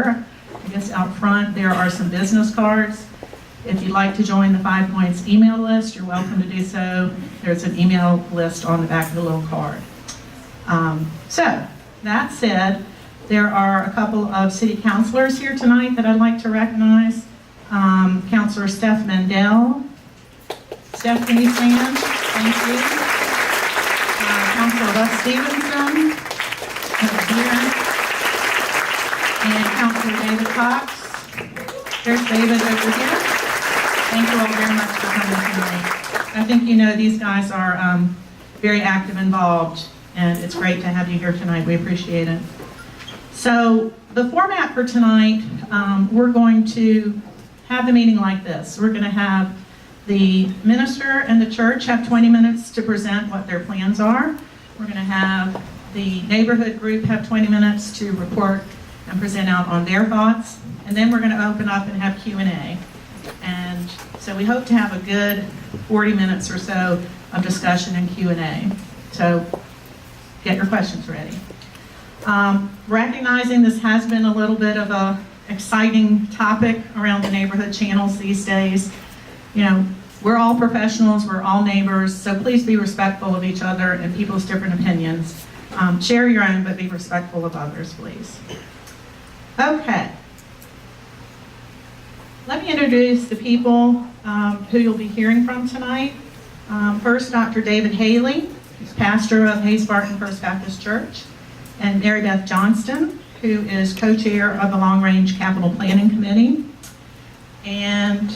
I guess out front there are some business cards. If you'd like to join the 5 Points email list, you're welcome to do so. There's an email list on the back of the little card. So, that said, there are a couple of city councilors here tonight that I'd like to recognize. Councilor Steph Mandel. Steph, can you stand? Thank you. Councilor Russ Stevenson. Over here. And Councilor David Cox. There's David over here. Thank you all very much for coming tonight. I think you know these guys are very active, involved, and it's great to have you here tonight. We appreciate it. So the format for tonight, we're going to have the meeting like this. We're going to have the minister and the church have 20 minutes to present what their plans are. We're going to have the neighborhood group have 20 minutes to report and present out on their thoughts. And then we're going to open up and have Q&A. And so we hope to have a good 40 minutes or so of discussion and Q&A. So get your questions ready. Recognizing this has been a little bit of a exciting topic around the neighborhood channels these days. You know, we're all professionals, we're all neighbors, so please be respectful of each other and people's different opinions. Share your own, but be respectful of others, please. Okay. Let me introduce the people who you'll be hearing from tonight. First, Dr. David Haley, who's pastor of Barton Baptist Church, and Marybeth Johnston, who is co-chair of the Long Range Capital Planning Committee, and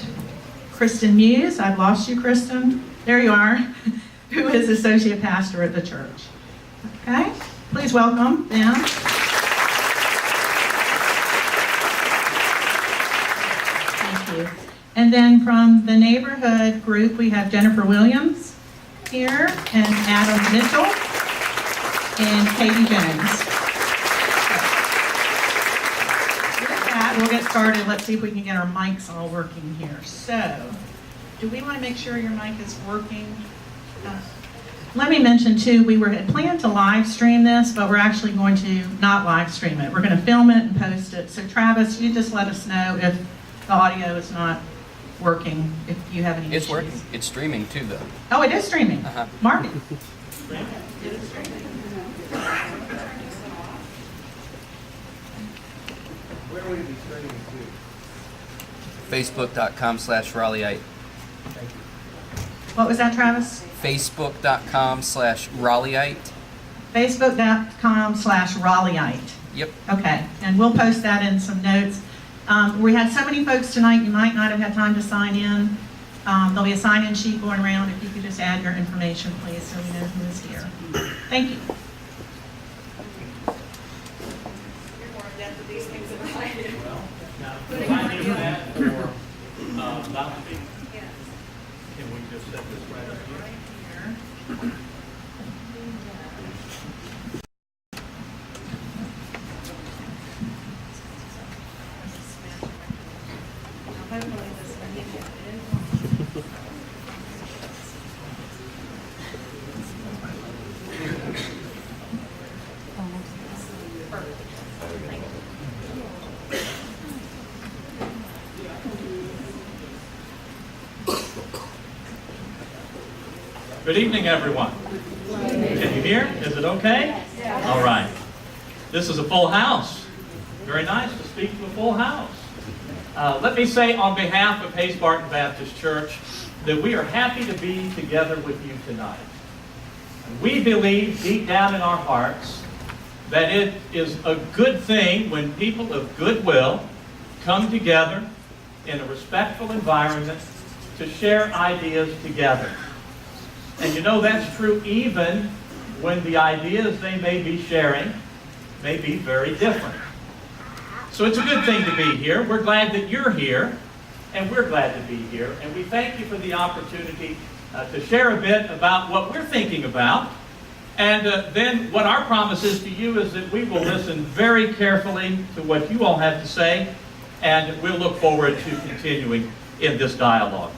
Kristen Muse, I've lost you, Kristen, there you are, who is associate pastor at the church. Okay, please welcome them. Thank you. And then from the neighborhood group, we have Jennifer Williams here, and Adam Mitchell, and Katie Jones. With that, we'll get started. Let's see if we can get our mics all working here. So, do we want to make sure your mic is working? Let me mention too, we had planned to live stream this, but we're actually going to not live stream it. We're going to film it and post it. So Travis, you just let us know if the audio is not working, if you have any issues. It's working. It's streaming too, though. Oh, it is streaming. Mark it. It is streaming. Where will you be streaming to? Facebook.com/Raleighite. Thank you. What was that, Travis? Facebook.com/Raleighite. Facebook.com/Raleighite. Yep. Okay, and we'll post that in some notes. We had so many folks tonight, you might not have had time to sign in. There'll be a sign-in sheet going around. If you could just add your information, please, so we know who is here. Thank you. You're more adept at these things than I am. Well, now, if I do that for loudspeaker, Yes. can we just set this right up here? Right here. Good evening, everyone. Can you hear? Is it okay? All right. This is a full house. Very nice to speak to a full house. Let me say on behalf of Barton Baptist Church that we are happy to be together with you tonight. We believe deep down in our hearts that it is a good thing when people of goodwill come together in a respectful environment to share ideas together. And you know that's true even when the ideas they may be sharing may be very different. So it's a good thing to be here. We're glad that you're here, and we're glad to be here. And we thank you for the opportunity to share a bit about what we're thinking about. And then what our promise is to you is that we will listen very carefully to what you all have to say, and we'll look forward to continuing in this dialogue.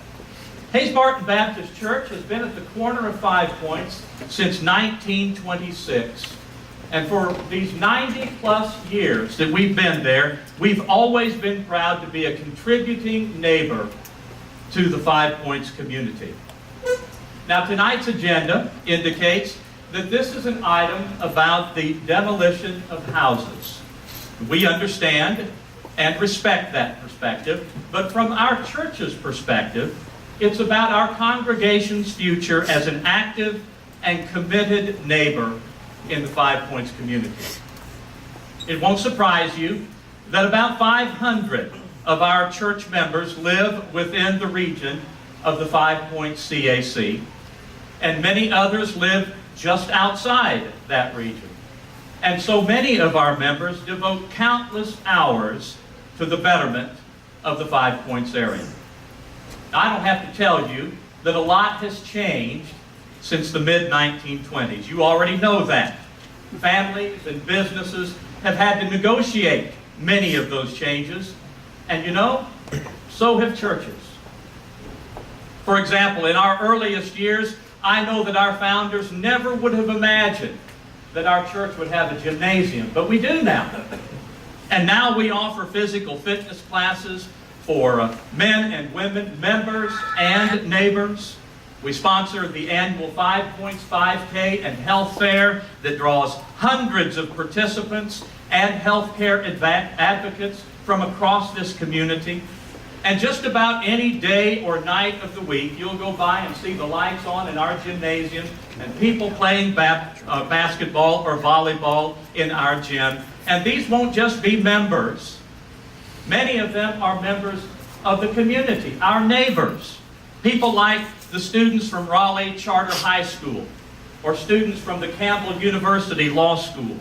Barton Baptist Church has been at the corner of 5 Points since 1926. And for these 90-plus years that we've been there, we've always been proud to be a contributing neighbor to the 5 Points community. Now, tonight's agenda indicates that this is an item about the demolition of houses. We understand and respect that perspective, but from our church's perspective, it's about our congregation's future as an active and committed neighbor in the 5 Points community. It won't surprise you that about 500 of our church members live within the region of the 5 Points CAC, and many others live just outside that region. And so many of our members devote countless hours to the betterment of the 5 Points area. Now, I don't have to tell you that a lot has changed since the mid-1920s. You already know that. Families and businesses have had to negotiate many of those changes, and you know, so have churches. For example, in our earliest years, I know that our founders never would have imagined that our church would have a gymnasium, but we do now. And now we offer physical fitness classes for men and women, members and neighbors. We sponsor the annual 5 Points 5K and health fair that draws hundreds of participants and healthcare advocates from across this community. And just about any day or night of the week, you'll go by and see the lights on in our gymnasium and people playing basketball or volleyball in our gym. And these won't just be members. Many of them are members of the community, our neighbors. People like the students from Raleigh Charter High School or students from the Campbell University Law School.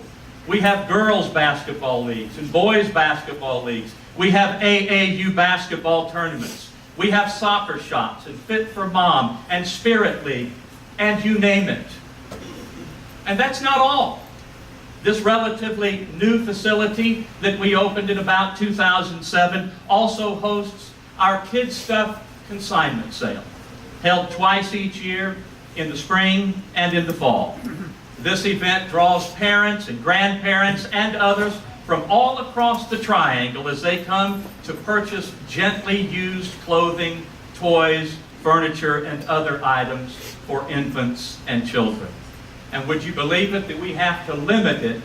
We have girls' basketball leagues and boys' basketball leagues. We have AAU basketball tournaments. We have soccer shops and Fit for Mom and Spirit League, and you name it. And that's not all. This relatively new facility that we opened in about 2007 also hosts our Kids Stuff consignment sale, held twice each year in the spring and in the fall. This event draws parents and grandparents and others from all across the Triangle as they come to purchase gently used clothing, toys, furniture, and other items for infants and children. And would you believe it that we have to limit it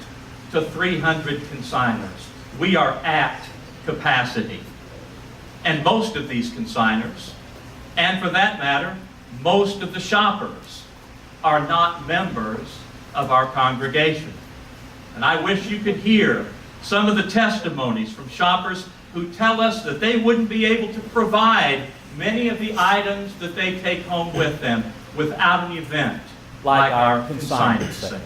to 300 consigners? We are at capacity. And most of these consigners, and for that matter, most of the shoppers, are not members of our congregation. And I wish you could hear some of the testimonies from shoppers who tell us that they wouldn't be able to provide many of the items that they take home with them without an event like our consignment sale.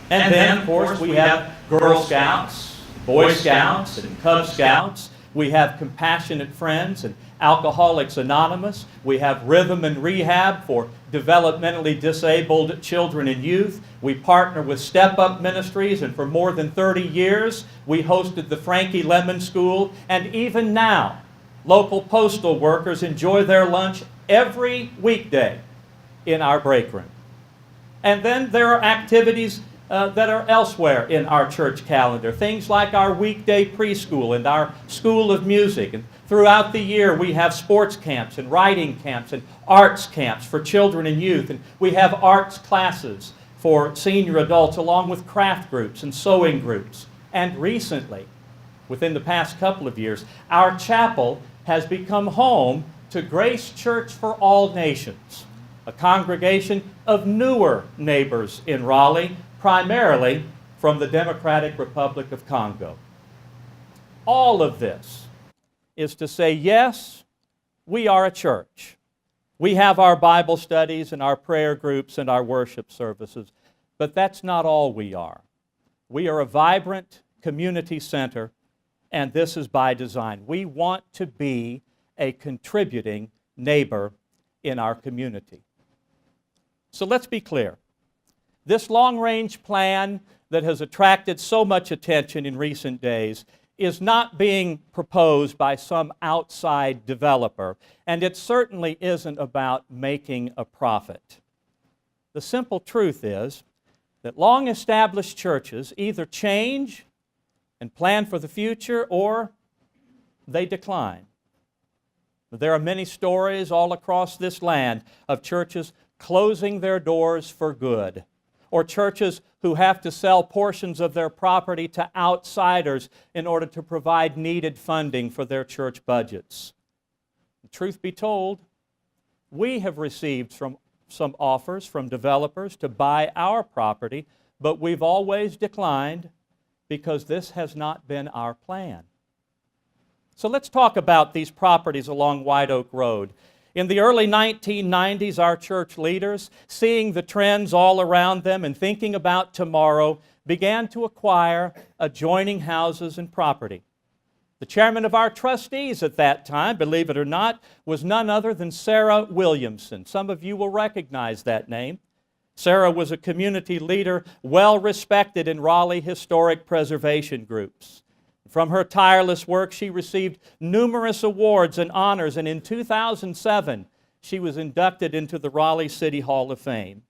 And then, of course, we have Girl Scouts, Boy Scouts, and Cub Scouts. We have Compassionate Friends and Alcoholics Anonymous. We have Rhythm and Rehab for developmentally disabled children and youth. We partner with Step Up Ministries, and for more than 30 years, we hosted the Frankie Lemon School. And even now, local postal workers enjoy their lunch every weekday in our break room. And then there are activities that are elsewhere in our church calendar. Things like our weekday preschool and our School of Music. And throughout the year we have sports camps and writing camps and arts camps for children and youth. And we have arts classes for senior adults along with craft groups and sewing groups. And recently, within the past couple of years, our chapel has become home to Grace Church for All Nations, a congregation of newer neighbors in Raleigh, primarily from the Democratic Republic of Congo. All of this is to say, yes, we are a church. We have our Bible studies and our prayer groups and our worship services, but that's not all we are. We are a vibrant community center, and this is by design. We want to be a contributing neighbor in our community. So let's be clear. This long-range plan that has attracted so much attention in recent days is not being proposed by some outside developer, and it certainly isn't about making a profit. The simple truth is that long-established churches either change and plan for the future or they decline. There are many stories all across this land of churches closing their doors for good, or churches who have to sell portions of their property to outsiders in order to provide needed funding for their church budgets. Truth be told, we have received some offers from developers to buy our property, but we've always declined because this has not been our plan. So let's talk about these properties along White Oak Road. In the early 1990s, our church leaders, seeing the trends all around them and thinking about tomorrow, began to acquire adjoining houses and property. The chairman of our trustees at that time, believe it or not, was none other than Sarah Williamson. Some of you will recognize that name. Sarah was a community leader well respected in Raleigh historic preservation groups. From her tireless work, she received numerous awards and honors, and in 2007, she was inducted into the Raleigh City Hall of Fame.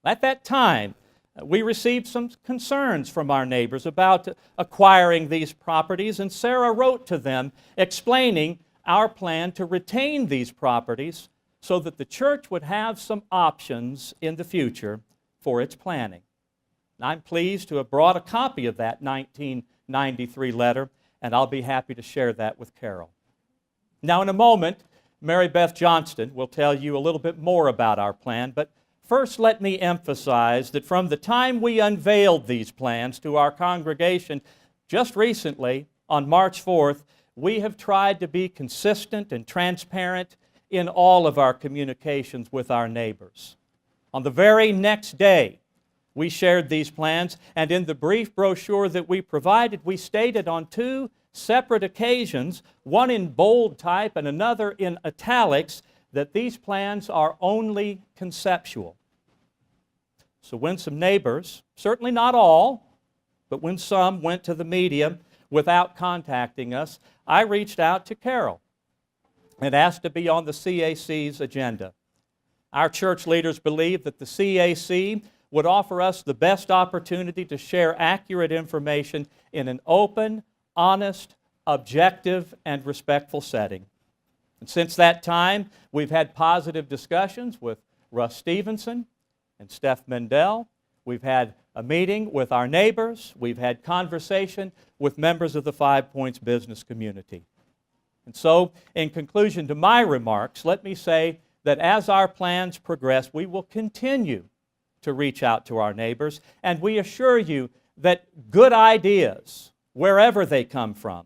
At that time, we received some concerns from our neighbors about acquiring these properties, and Sarah wrote to them explaining our plan to retain these properties so that the church would have some options in the future for its planning. And I'm pleased to have brought a copy of that 1993 letter, and I'll be happy to share that with Carol. Now, in a moment, Marybeth Johnston will tell you a little bit more about our plan, but first let me emphasize that from the time we unveiled these plans to our congregation just recently, on March 4th, we have tried to be consistent and transparent in all of our communications with our neighbors. On the very next day, we shared these plans, and in the brief brochure that we provided, we stated on two separate occasions, one in bold type and another in italics, that these plans are only conceptual. So when some neighbors, certainly not all, but when some went to the media without contacting us, I reached out to Carol and asked to be on the CAC's agenda. Our church leaders believe that the CAC would offer us the best opportunity to share accurate information in an open, honest, objective, and respectful setting. And since that time, we've had positive discussions with Russ Stevenson and Steph Mendel. We've had a meeting with our neighbors. We've had conversation with members of the 5 Points business community. And so, in conclusion to my remarks, let me say that as our plans progress, we will continue to reach out to our neighbors, and we assure you that good ideas, wherever they come from,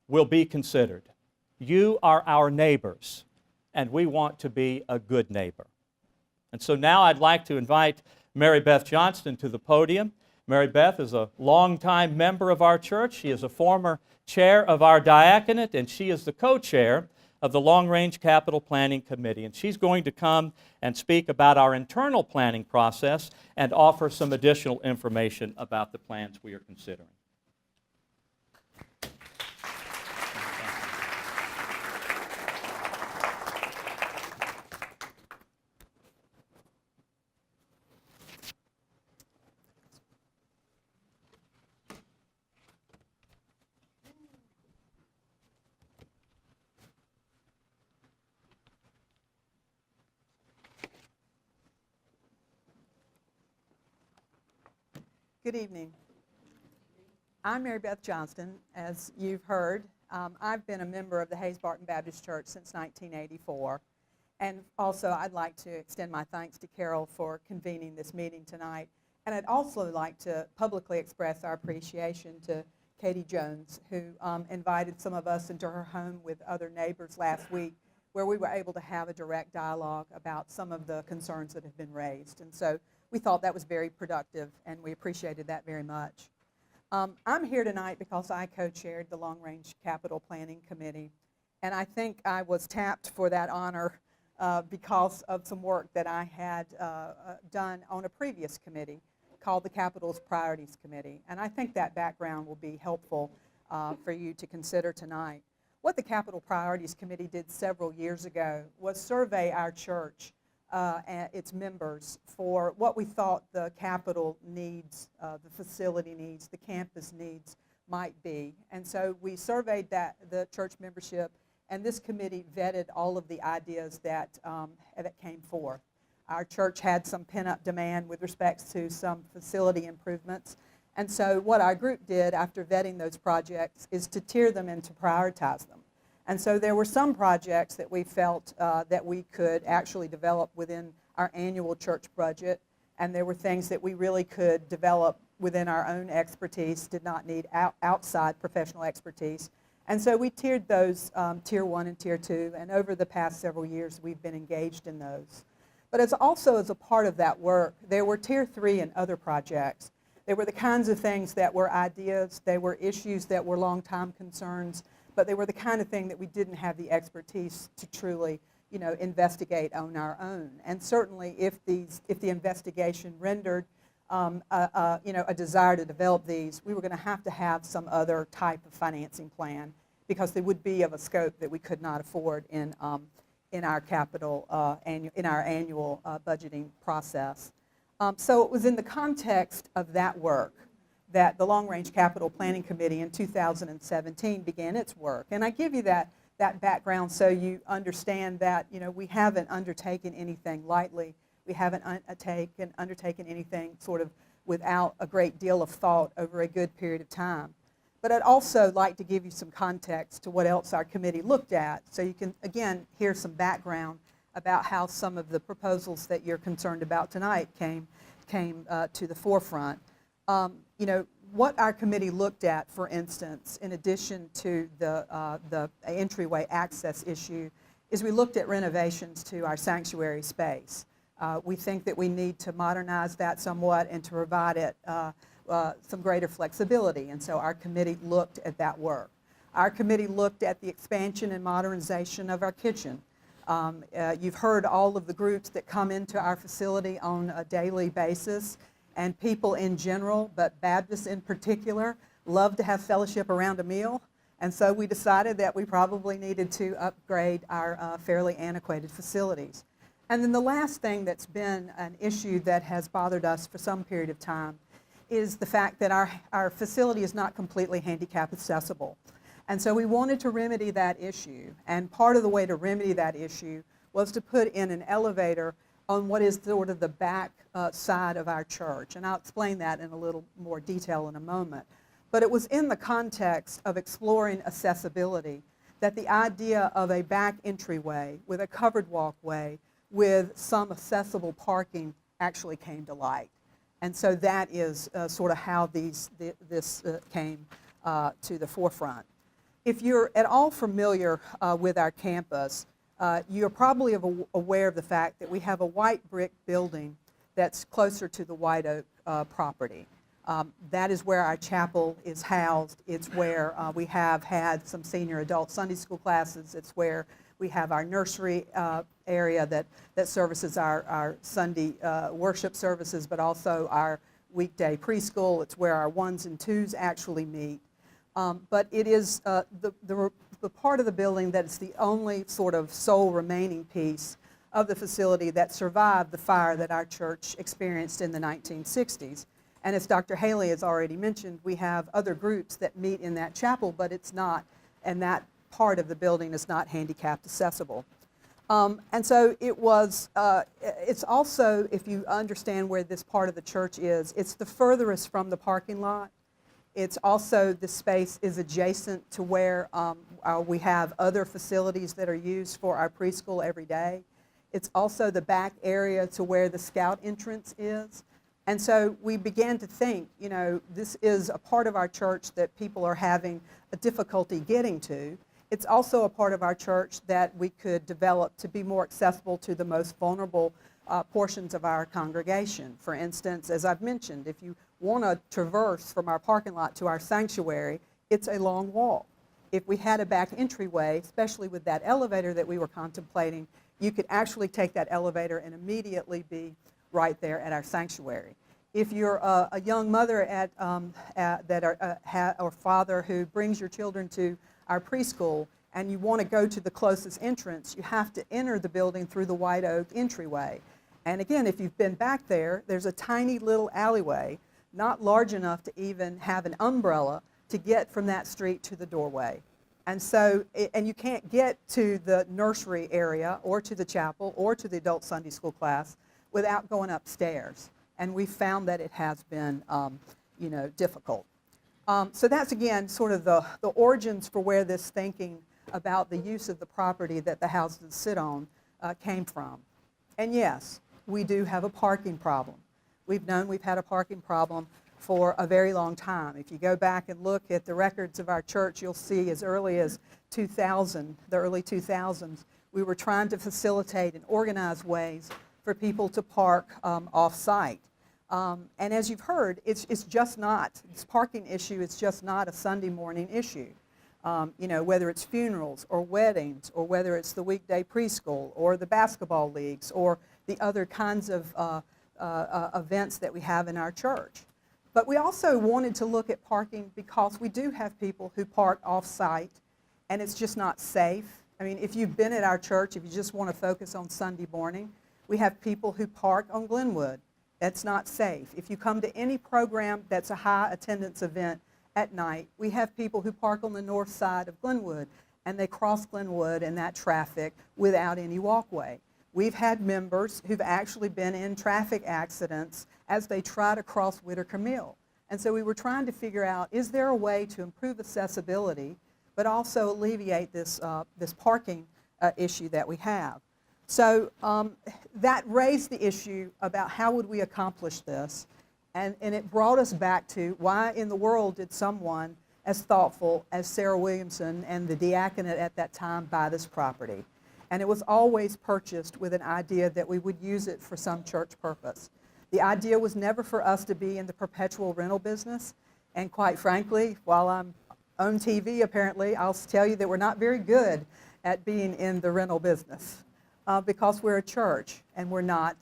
will be considered. You are our neighbors, and we want to be a good neighbor. And so now I'd like to invite Marybeth Johnston to the podium. Marybeth is a longtime member of our church. She is a former chair of our diaconate, and she is the co-chair of the Long Range Capital Planning Committee. And she's going to come and speak about our internal planning process and offer some additional information about the plans we are considering. Good evening. I'm Marybeth Johnston. As you've heard, I've been a member of the Barton Baptist Church since 1984. And also, I'd like to extend my thanks to Carol for convening this meeting tonight. And I'd also like to publicly express our appreciation to Katie Jones, who invited some of us into her home with other neighbors last week, where we were able to have a direct dialogue about some of the concerns that have been raised. And so we thought that was very productive, and we appreciated that very much. I'm here tonight because I co-chaired the Long Range Capital Planning Committee, and I think I was tapped for that honor because of some work that I had done on a previous committee called the Capital's Priorities Committee, and I think that background will be helpful for you to consider tonight. What the Capital Priorities Committee did several years ago was survey our church and its members for what we thought the capital needs, the facility needs, the campus needs might be. And so we surveyed the church membership, and this committee vetted all of the ideas that came forth. Our church had some pent-up demand with respect to some facility improvements. And so what our group did after vetting those projects is to tier them and to prioritize them. And so there were some projects that we felt that we could actually develop within our annual church budget, and there were things that we really could develop within our own expertise, did not need outside professional expertise. And so we tiered those, Tier 1 and Tier 2, and over the past several years we've been engaged in those. But as a part of that work, there were Tier 3 and other projects. They were the kinds of things that were ideas, they were issues that were long-time concerns, but they were the kind of thing that we didn't have the expertise to truly, investigate on our own. And certainly if the investigation rendered a desire to develop these, we were going to have some other type of financing plan, because they would be of a scope that we could not afford in our capital, in our annual budgeting process. So it was in the context of that work that the Long Range Capital Planning Committee in 2017 began its work. And I give you that background so you understand that we haven't undertaken anything lightly. We haven't undertaken anything sort of without a great deal of thought over a good period of time. But I'd also like to give you some context to what else our committee looked at, so you can, again, hear some background about how some of the proposals that you're concerned about tonight came to the forefront. What our committee looked at, for instance, in addition to the entryway access issue, is we looked at renovations to our sanctuary space. We think that we need to modernize that somewhat and to provide it some greater flexibility, and so our committee looked at that work. Our committee looked at the expansion and modernization of our kitchen. You've heard all of the groups that come into our facility on a daily basis, and people in general, but Baptists in particular, love to have fellowship around a meal, and so we decided that we probably needed to upgrade our fairly antiquated facilities. And then the last thing that's been an issue that has bothered us for some period of time is the fact that our facility is not completely handicap accessible. And so we wanted to remedy that issue, and part of the way to remedy that issue was to put in an elevator on what is sort of the back side of our church, and I'll explain that in a little more detail in a moment. But it was in the context of exploring accessibility that the idea of a back entryway with a covered walkway with some accessible parking actually came to light. And so that is sort of how this came to the forefront. If you're at all familiar with our campus, you're probably aware of the fact that we have a white brick building that's closer to the White Oak property. That is where our chapel is housed. It's where we have had some senior adult Sunday school classes. It's where we have our nursery area that services our Sunday worship services, but also our weekday preschool. It's where our 1s and 2s actually meet. But it is the part of the building that is the only sort of sole remaining piece of the facility that survived the fire that our church experienced in the 1960s. And as Dr. Haley has already mentioned, we have other groups that meet in that chapel, but it's not, and that part of the building is not handicapped accessible. And so it was, it's also, if you understand where this part of the church is, it's the furthest from the parking lot. It's also, the space is adjacent to where we have other facilities that are used for our preschool every day. It's also the back area to where the scout entrance is. And so we began to think, this is a part of our church that people are having a difficulty getting to. It's also a part of our church that we could develop to be more accessible to the most vulnerable portions of our congregation. For instance, as I've mentioned, if you want to traverse from our parking lot to our sanctuary, it's a long walk. If we had a back entryway, especially with that elevator that we were contemplating, you could actually take that elevator and immediately be right there at our sanctuary. If you're a young mother or father who brings your children to our preschool and you want to go to the closest entrance, you have to enter the building through the white oak entryway. And again, if you've been back there, there's a tiny little alleyway, not large enough to even have an umbrella to get from that street to the doorway. And so, and you can't get to the nursery area or to the chapel or to the adult Sunday school class without going upstairs. And we found that it has been, difficult. So that's, again, sort of the origins for where this thinking about the use of the property that the houses sit on came from. And yes, we do have a parking problem. We've had a parking problem for a very long time. If you go back and look at the records of our church, you'll see as early as 2000, the early 2000s, we were trying to facilitate and organize ways for people to park off-site. And as you've heard, it's just not, this parking issue is just not a Sunday morning issue. Whether it's funerals or weddings, or whether it's the weekday preschool or the basketball leagues or the other kinds of events that we have in our church. But we also wanted to look at parking because we do have people who park off-site and it's just not safe. I mean, if you've been at our church, if you just want to focus on Sunday morning, we have people who park on Glenwood. That's not safe. If you come to any program that's a high attendance event at night, we have people who park on the north side of Glenwood and they cross Glenwood and that traffic without any walkway. We've had members who've actually been in traffic accidents as they try to cross Whitaker Mill. And so we were trying to figure out, is there a way to improve accessibility, but also alleviate this parking issue that we have? So that raised the issue about how would we accomplish this, and it brought us back to why in the world did someone as thoughtful as Sarah Williamson and the diaconate at that time buy this property? And it was always purchased with an idea that we would use it for some church purpose. The idea was never for us to be in the perpetual rental business, and quite frankly, while I'm on TV apparently, I'll tell you that we're not very good at being in the rental business. Because we're a church and we're not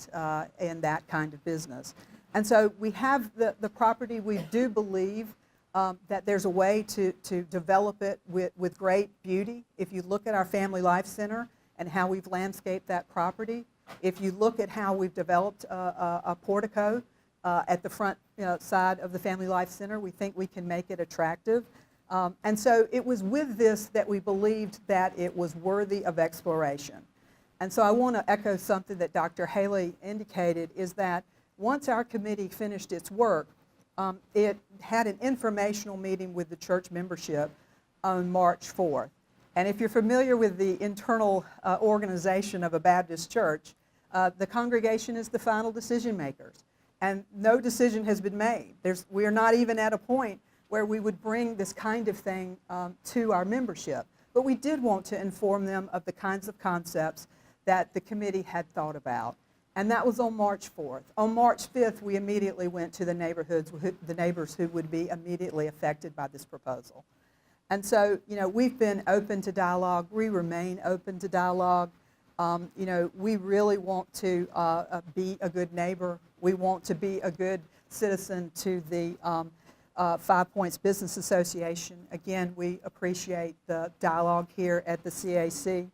in that kind of business. And so we have the property. We do believe that there's a way to develop it with great beauty. If you look at our Family Life Center and how we've landscaped that property, if you look at how we've developed a portico at the front side of the Family Life Center, we think we can make it attractive. And so it was with this that we believed that it was worthy of exploration. And so I want to echo something that Dr. Haley indicated, is that once our committee finished its work, it had an informational meeting with the church membership on March 4th. And if you're familiar with the internal organization of a Baptist church, the congregation is the final decision makers. And no decision has been made. We are not even at a point where we would bring this kind of thing to our membership. But we did want to inform them of the kinds of concepts that the committee had thought about. And that was on March 4th. On March 5th, we immediately went to the neighbors who would be immediately affected by this proposal. And so, we've been open to dialogue. We remain open to dialogue. We really want to be a good neighbor. We want to be a good citizen to the 5 Points Business Association. Again, we appreciate the dialogue here at the CAC.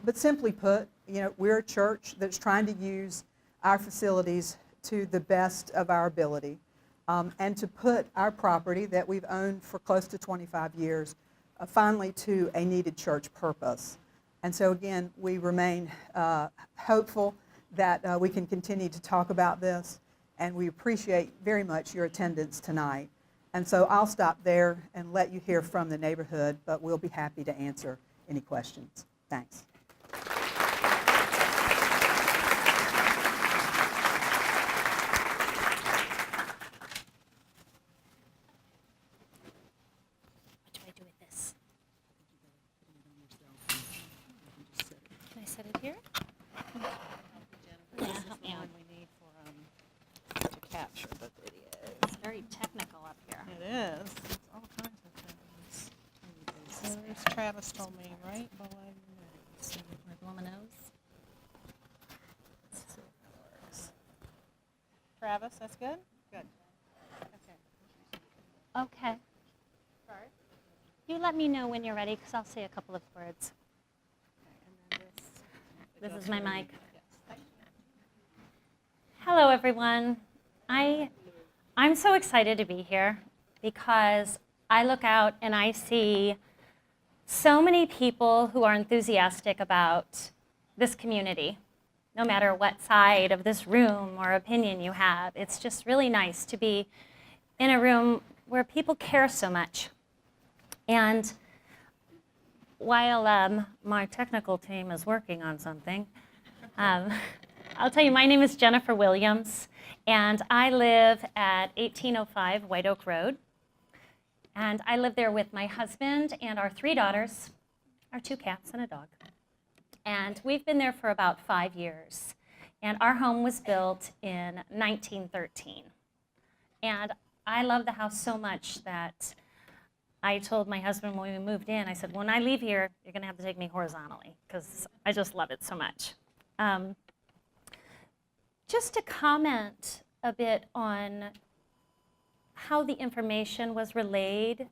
But simply put, we're a church that's trying to use our facilities to the best of our ability and to put our property that we've owned for close to 25 years finally to a needed church purpose. And so again, we remain hopeful that we can continue to talk about this, and we appreciate very much your attendance tonight. And so I'll stop there and let you hear from the neighborhood, but we'll be happy to answer any questions. Thanks. What do I do with this? Can I set it here? This is the one we need for to capture the videos. It's very technical up here. It is. It's all kinds of things. So there's Travis told me right below your nose. Where the woman knows. Let's see if that works. Travis, that's good? Good. Okay. Okay. Sorry. You let me know when you're ready, because I'll say a couple of words. This is my mic. Hello, everyone. I'm so excited to be here because I look out and I see so many people who are enthusiastic about this community, no matter what side of this room or opinion you have. It's just really nice to be in a room where people care so much. And while my technical team is working on something, I'll tell you, my name is Jennifer Williams, and I live at 1805 White Oak Road. And I live there with my husband and our 3 daughters, our 2 cats and a dog. And we've been there for about 5 years. And our home was built in 1913. And I love the house so much that I told my husband when we moved in, I said, when I leave here, you're going to have to take me horizontally, because I just love it so much. Just to comment a bit on how the information was relayed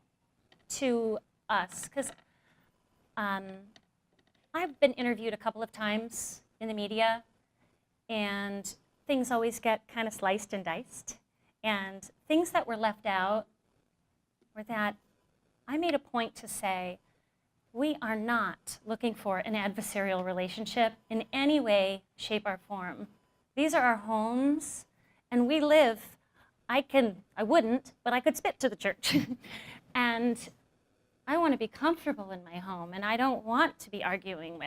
to us, because I've been interviewed a couple of times in the media, and things always get kind of sliced and diced. And things that were left out were that I made a point to say, we are not looking for an adversarial relationship in any way, shape, or form. These are our homes, and we live. I wouldn't, but I could spit to the church. And I want to be comfortable in my home, and I don't want to be arguing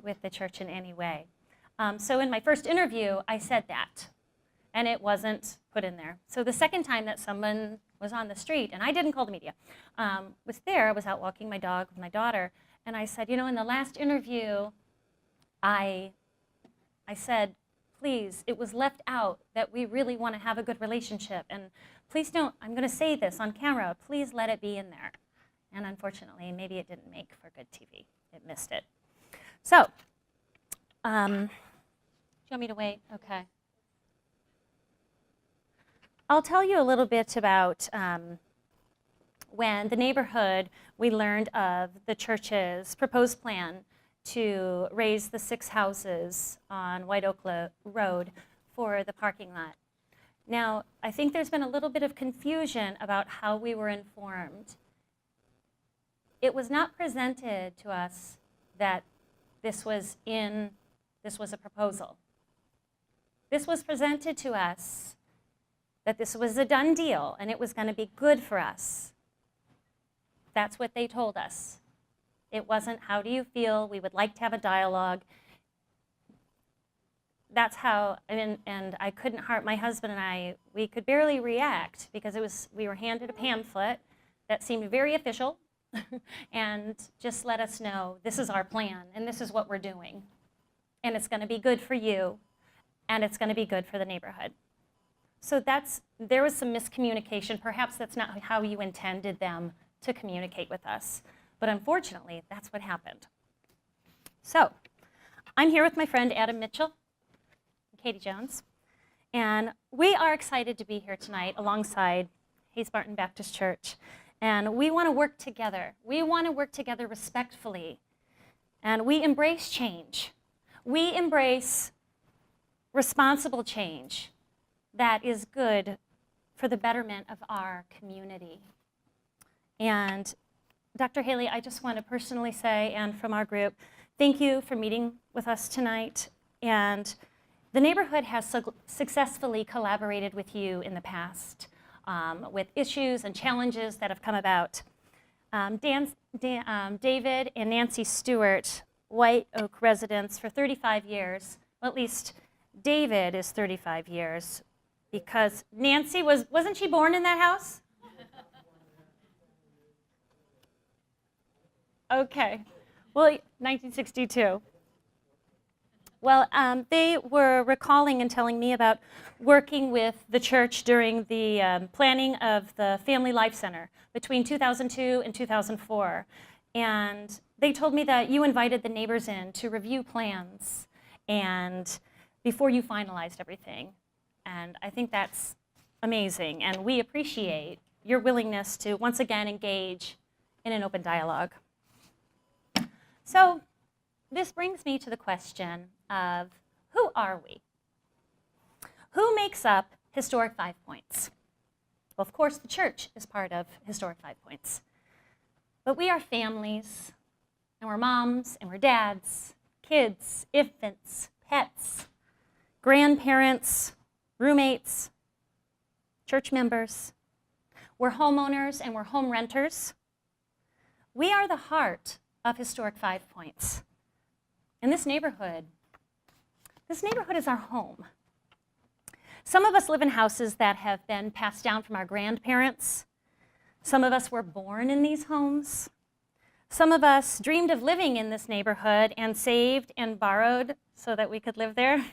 with the church in any way. So in my first interview, I said that, and it wasn't put in there. So the second time that someone was on the street, and I didn't call the media, was there, I was out walking my dog with my daughter, and I said, you know, in the last interview, I said, please, it was left out that we really want to have a good relationship, and please don't, I'm going to say this on camera, please let it be in there. And unfortunately, maybe it didn't make for good TV. It missed it. So, do you want me to wait? Okay. I'll tell you a little bit about when the neighborhood, we learned of the church's proposed plan to raise the 6 houses on White Oak Road for the parking lot. Now, I think there's been a little bit of confusion about how we were informed. It was not presented to us that this was a proposal. This was presented to us that this was a done deal and it was going to be good for us. That's what they told us. It wasn't, how do you feel? We would like to have a dialogue. That's how, and I couldn't my husband and I, we could barely react because we were handed a pamphlet that seemed very official and just let us know, this is our plan and this is what we're doing. And it's going to be good for you and it's going to be good for the neighborhood. So there was some miscommunication. Perhaps that's not how you intended them to communicate with us. But unfortunately, that's what happened. So I'm here with my friend Adam Mitchell and Katie Jones. And we are excited to be here tonight alongside Barton Baptist Church. And we want to work together. We want to work together respectfully. And we embrace change. We embrace responsible change that is good for the betterment of our community. And Dr. Haley, I just want to personally say, and from our group, thank you for meeting with us tonight. And the neighborhood has successfully collaborated with you in the past with issues and challenges that have come about. David and Nancy Stewart, White Oak residents for 35 years, well, at least David is 35 years, because Nancy wasn't she born in that house? Okay, well, 1962. Well, they were recalling and telling me about working with the church during the planning of the Family Life Center between 2002 and 2004. And they told me that you invited the neighbors in to review plans and before you finalized everything. And I think that's amazing. And we appreciate your willingness to once again engage in an open dialogue. So this brings me to the question of who are we? Who makes up Historic 5 Points? Well, of course, the church is part of Historic 5 Points. But we are families, and we're moms, and we're dads, kids, infants, pets, grandparents, roommates, church members. We're homeowners and we're home renters. We are the heart of Historic 5 Points. And this neighborhood is our home. Some of us live in houses that have been passed down from our grandparents. Some of us were born in these homes. Some of us dreamed of living in this neighborhood and saved and borrowed so that we could live there.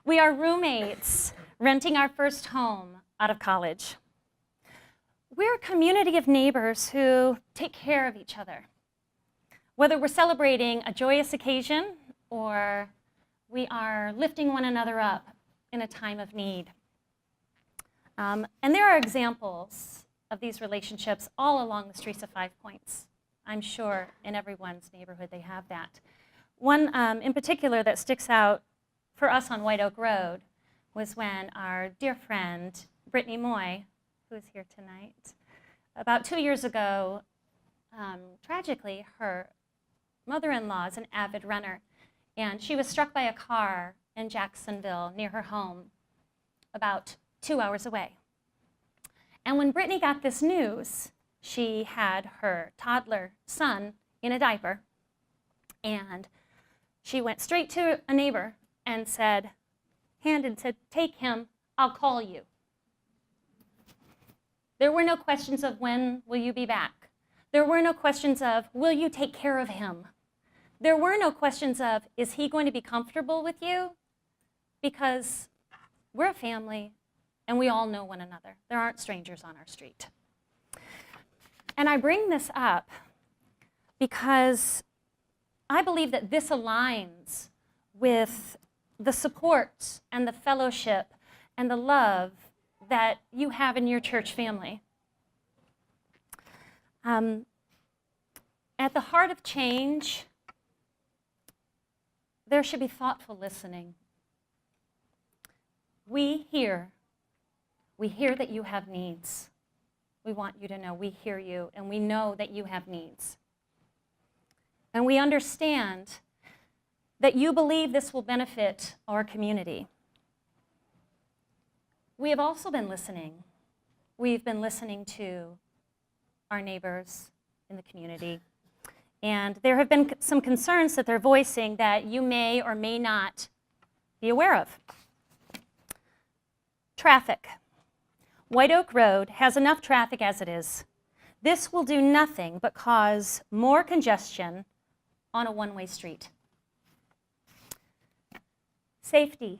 We are roommates renting our first home out of college. We're a community of neighbors who take care of each other. Whether we're celebrating a joyous occasion or we are lifting one another up in a time of need. And there are examples of these relationships all along the streets of 5 Points. I'm sure in everyone's neighborhood they have that. One in particular that sticks out for us on White Oak Road was when our dear friend, Brittany Moy, who is here tonight, about 2 years ago, tragically, her mother-in-law is an avid runner, and she was struck by a car in Jacksonville near her home, about 2 hours away. And when Brittany got this news, she had her toddler son in a diaper, and she went straight to a neighbor and said, take him, I'll call you. There were no questions of when will you be back. There were no questions of will you take care of him. There were no questions of is he going to be comfortable with you? Because we're a family and we all know one another. There aren't strangers on our street. And I bring this up because I believe that this aligns with the support and the fellowship and the love that you have in your church family. At the heart of change, there should be thoughtful listening. We hear that you have needs. We want you to know we hear you, and we know that you have needs. And we understand that you believe this will benefit our community. We have also been listening. We've been listening to our neighbors in the community. And there have been some concerns that they're voicing that you may or may not be aware of. Traffic. White Oak Road has enough traffic as it is. This will do nothing but cause more congestion on a one-way street. Safety.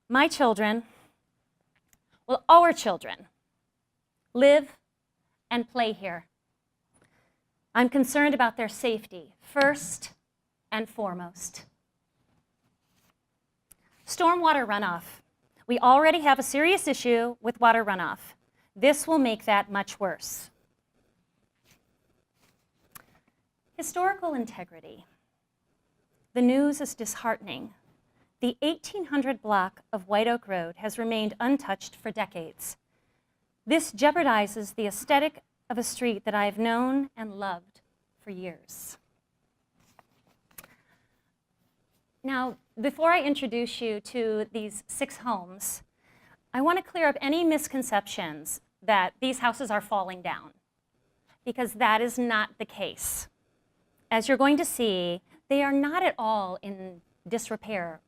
My children, well, our children, live and play here. I'm concerned about their safety, first and foremost. Stormwater runoff. We already have a serious issue with water runoff. This will make that much worse. Historical integrity. The news is disheartening. The 1800 block of White Oak Road has remained untouched for decades. This jeopardizes the aesthetic of a street that I have known and loved for years. Now, before I introduce you to these 6 homes, I want to clear up any misconceptions that these houses are falling down, because that is not the case. As you're going to see, they are not at all in disrepair.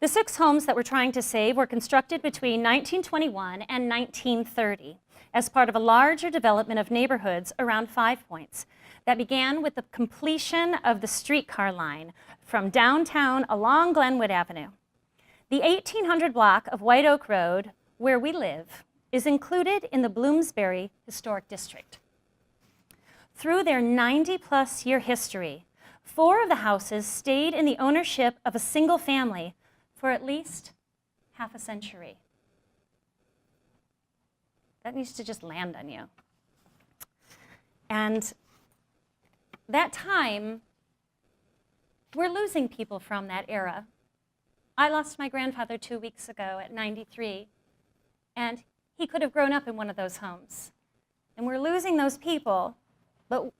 The 6 homes that we're trying to save were constructed between 1921 and 1930 as part of a larger development of neighborhoods around 5 Points that began with the completion of the streetcar line from downtown along Glenwood Avenue. The 1800 block of White Oak Road, where we live, is included in the Bloomsbury Historic District. Through their 90-plus year history, 4 of the houses stayed in the ownership of a single family for at least half a century. That needs to just land on you. And that time, we're losing people from that era. I lost my grandfather 2 weeks ago at 93, and he could have grown up in one of those homes. And we're losing those people, but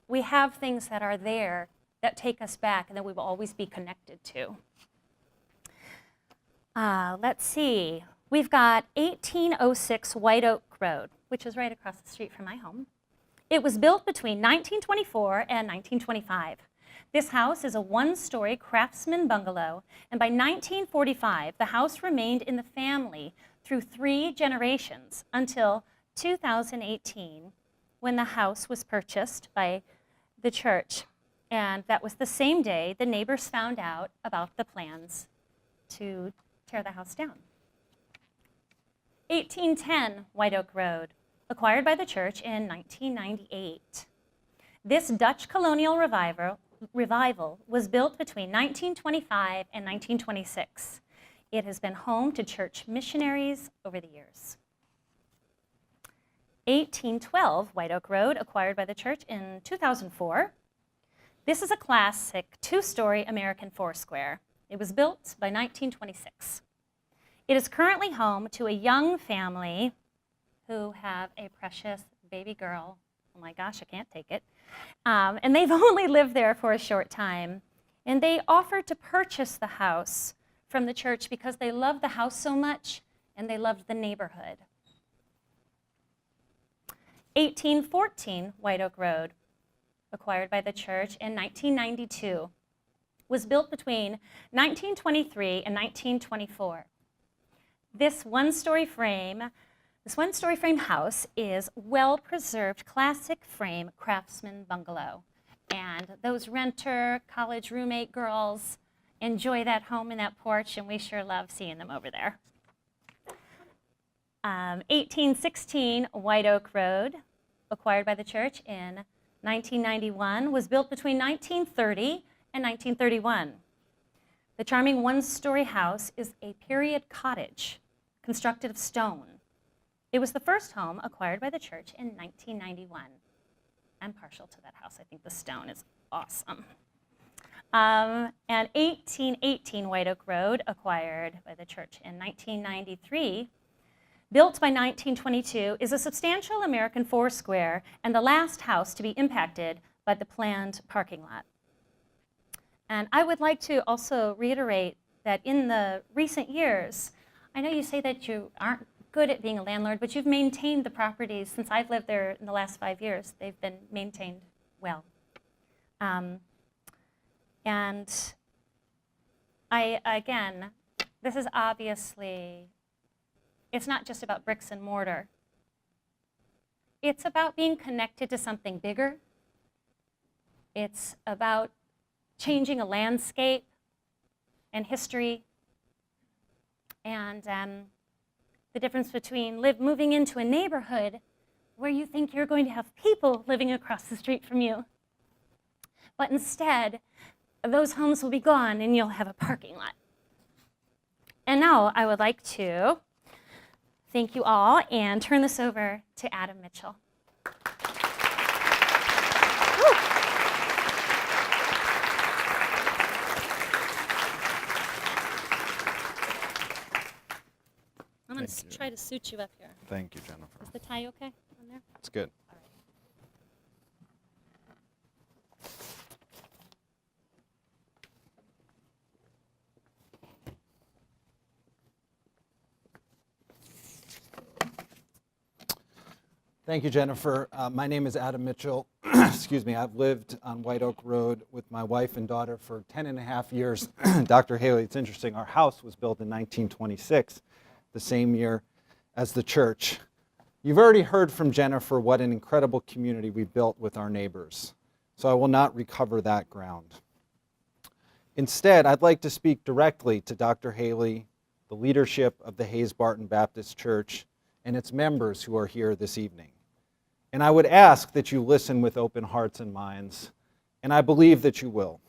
we have things that are there that take us back and that we will always be connected to. Let's see. We've got 1806 White Oak Road, which is right across the street from my home. It was built between 1924 and 1925. This house is a one-story craftsman bungalow, and by 1945, the house remained in the family through 3 generations until 2018, when the house was purchased by the church. And that was the same day the neighbors found out about the plans to tear the house down. 1810 White Oak Road, acquired by the church in 1998. This Dutch colonial revival was built between 1925 and 1926. It has been home to church missionaries over the years. 1812 White Oak Road, acquired by the church in 2004. This is a classic 2-story American four-square. It was built by 1926. It is currently home to a young family who have a precious baby girl. Oh my gosh, I can't take it. And they've only lived there for a short time. And they offered to purchase the house from the church because they loved the house so much and they loved the neighborhood. 1814 White Oak Road, acquired by the church in 1992, was built between 1923 and 1924. This one-story frame house is well-preserved classic frame craftsman bungalow. And those renter, college roommate girls enjoy that home and that porch, and we sure love seeing them over there. 1816 White Oak Road, acquired by the church in 1991, was built between 1930 and 1931. The charming one-story house is a period cottage constructed of stone. It was the first home acquired by the church in 1991. I'm partial to that house. I think the stone is awesome. And 1818 White Oak Road, acquired by the church in 1993, built by 1922, is a substantial American four-square and the last house to be impacted by the planned parking lot. And I would like to also reiterate that in the recent years, I know you say that you aren't good at being a landlord, but you've maintained the properties. Since I've lived there in the last 5 years, they've been maintained well. And again, this is obviously, it's not just about bricks and mortar. It's about being connected to something bigger. It's about changing a landscape and history, and the difference between moving into a neighborhood where you think you're going to have people living across the street from you, but instead, those homes will be gone and you'll have a parking lot. And now I would like to thank you all and turn this over to Adam Mitchell. I'm going to try to suit you up here. Thank you, Jennifer. Is the tie okay on there? It's good. All right. Thank you, Jennifer. My name is Adam Mitchell. Excuse me. I've lived on White Oak Road with my wife and daughter for 10.5 years. Dr. Haley, it's interesting. Our house was built in 1926, the same year as the church. You've already heard from Jennifer what an incredible community we built with our neighbors, so I will not recover that ground. Instead, I'd like to speak directly to Dr. Haley, the leadership of the Barton Baptist Church, and its members who are here this evening. And I would ask that you listen with open hearts and minds, and I believe that you will.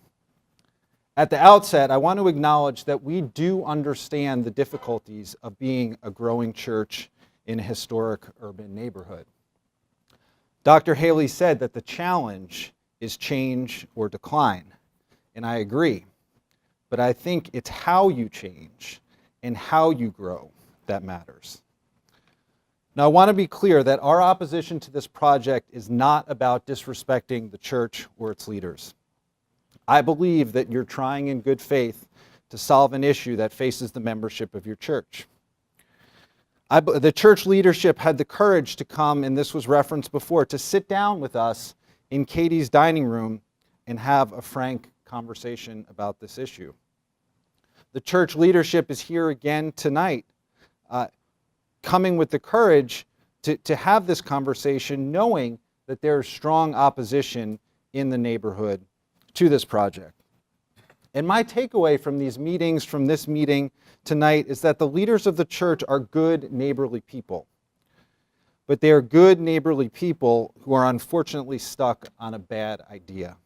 At the outset, I want to acknowledge that we do understand the difficulties of being a growing church in a historic urban neighborhood. Dr. Haley said that the challenge is change or decline, and I agree. But I think it's how you change and how you grow that matters. Now, I want to be clear that our opposition to this project is not about disrespecting the church or its leaders. I believe that you're trying in good faith to solve an issue that faces the membership of your church. The church leadership had the courage to come, and this was referenced before, to sit down with us in Katie's dining room and have a frank conversation about this issue. The church leadership is here again tonight, coming with the courage to have this conversation, knowing that there is strong opposition in the neighborhood to this project. And my takeaway from these meetings, from this meeting tonight, is that the leaders of the church are good, neighborly people. But they are good, neighborly people who are unfortunately stuck on a bad idea.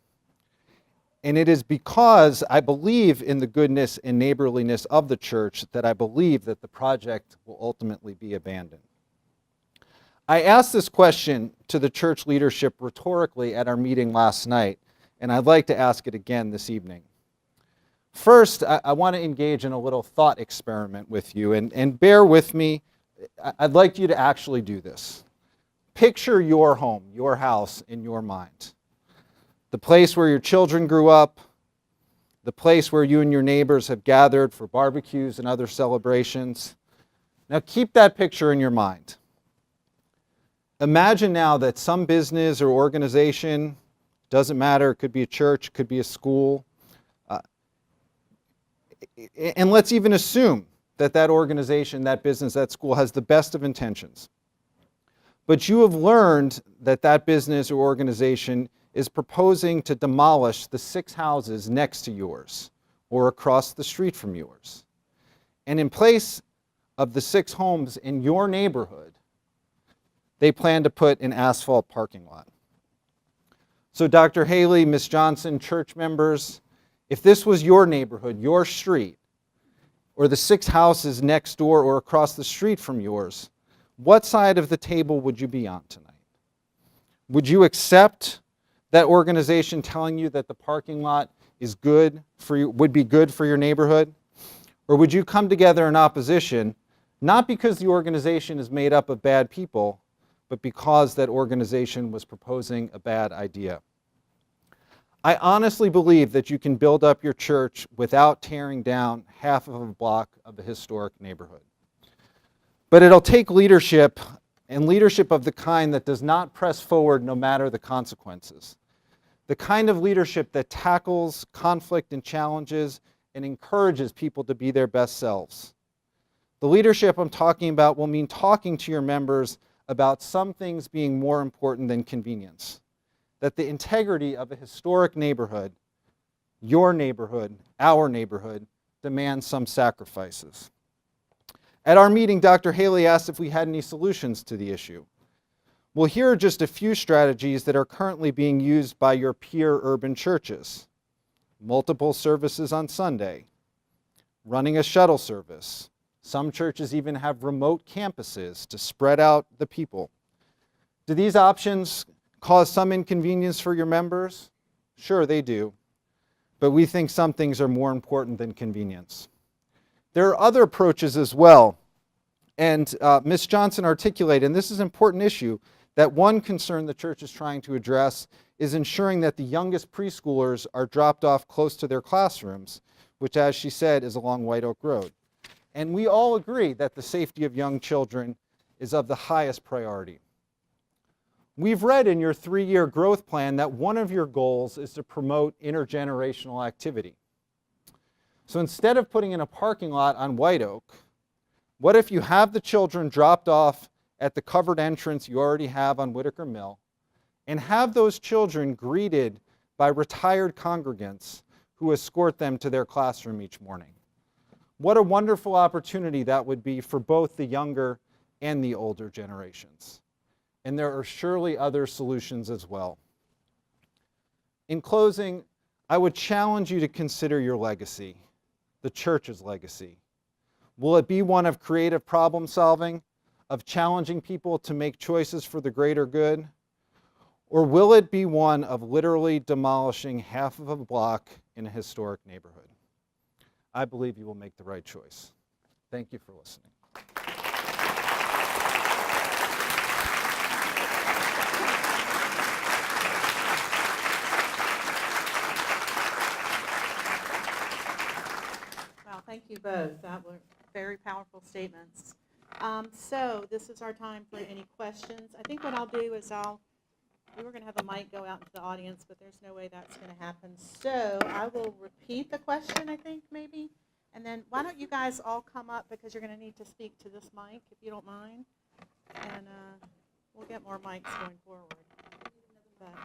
And it is because I believe in the goodness and neighborliness of the church that I believe that the project will ultimately be abandoned. I asked this question to the church leadership rhetorically at our meeting last night, and I'd like to ask it again this evening. First, I want to engage in a little thought experiment with you, and bear with me. I'd like you to actually do this. Picture your home, your house in your mind. The place where your children grew up, the place where you and your neighbors have gathered for barbecues and other celebrations. Now keep that picture in your mind. Imagine now that some business or organization, doesn't matter, it could be a church, it could be a school, and let's even assume that that organization, that business, that school has the best of intentions. But you have learned that that business or organization is proposing to demolish the 6 houses next to yours or across the street from yours. And in place of the 6 homes in your neighborhood, they plan to put an asphalt parking lot. So Dr. Haley, Ms. Johnson, church members, if this was your neighborhood, your street, or the 6 houses next door or across the street from yours, what side of the table would you be on tonight? Would you accept that organization telling you that the parking lot is good for you, would be good for your neighborhood? Or would you come together in opposition, not because the organization is made up of bad people, but because that organization was proposing a bad idea? I honestly believe that you can build up your church without tearing down half of a block of a historic neighborhood. But it'll take leadership, and leadership of the kind that does not press forward no matter the consequences. The kind of leadership that tackles conflict and challenges and encourages people to be their best selves. The leadership I'm talking about will mean talking to your members about some things being more important than convenience. That the integrity of a historic neighborhood, your neighborhood, our neighborhood, demands some sacrifices. At our meeting, Dr. Haley asked if we had any solutions to the issue. Well, here are just a few strategies that are currently being used by your peer urban churches. Multiple services on Sunday, running a shuttle service. Some churches even have remote campuses to spread out the people. Do these options cause some inconvenience for your members? Sure, they do. But we think some things are more important than convenience. There are other approaches as well. And Ms. Johnson articulated, and this is an important issue, that one concern the church is trying to address is ensuring that the youngest preschoolers are dropped off close to their classrooms, which, as she said, is along White Oak Road. And we all agree that the safety of young children is of the highest priority. We've read in your 3-year growth plan that one of your goals is to promote intergenerational activity. So instead of putting in a parking lot on White Oak, what if you have the children dropped off at the covered entrance you already have on Whitaker Mill, and have those children greeted by retired congregants who escort them to their classroom each morning? What a wonderful opportunity that would be for both the younger and the older generations. And there are surely other solutions as well. In closing, I would challenge you to consider your legacy, the church's legacy. Will it be one of creative problem solving, of challenging people to make choices for the greater good? Or will it be one of literally demolishing half of a block in a historic neighborhood? I believe you will make the right choice. Thank you for listening. Wow, thank you both. That were very powerful statements. So this is our time for any questions. I think what I'll do is we were going to have a mic go out into the audience, but there's no way that's going to happen. So I will repeat the question, I think, maybe. And then why don't you guys all come up, because you're going to need to speak to this mic, if you don't mind. And we'll get more mics going forward. But,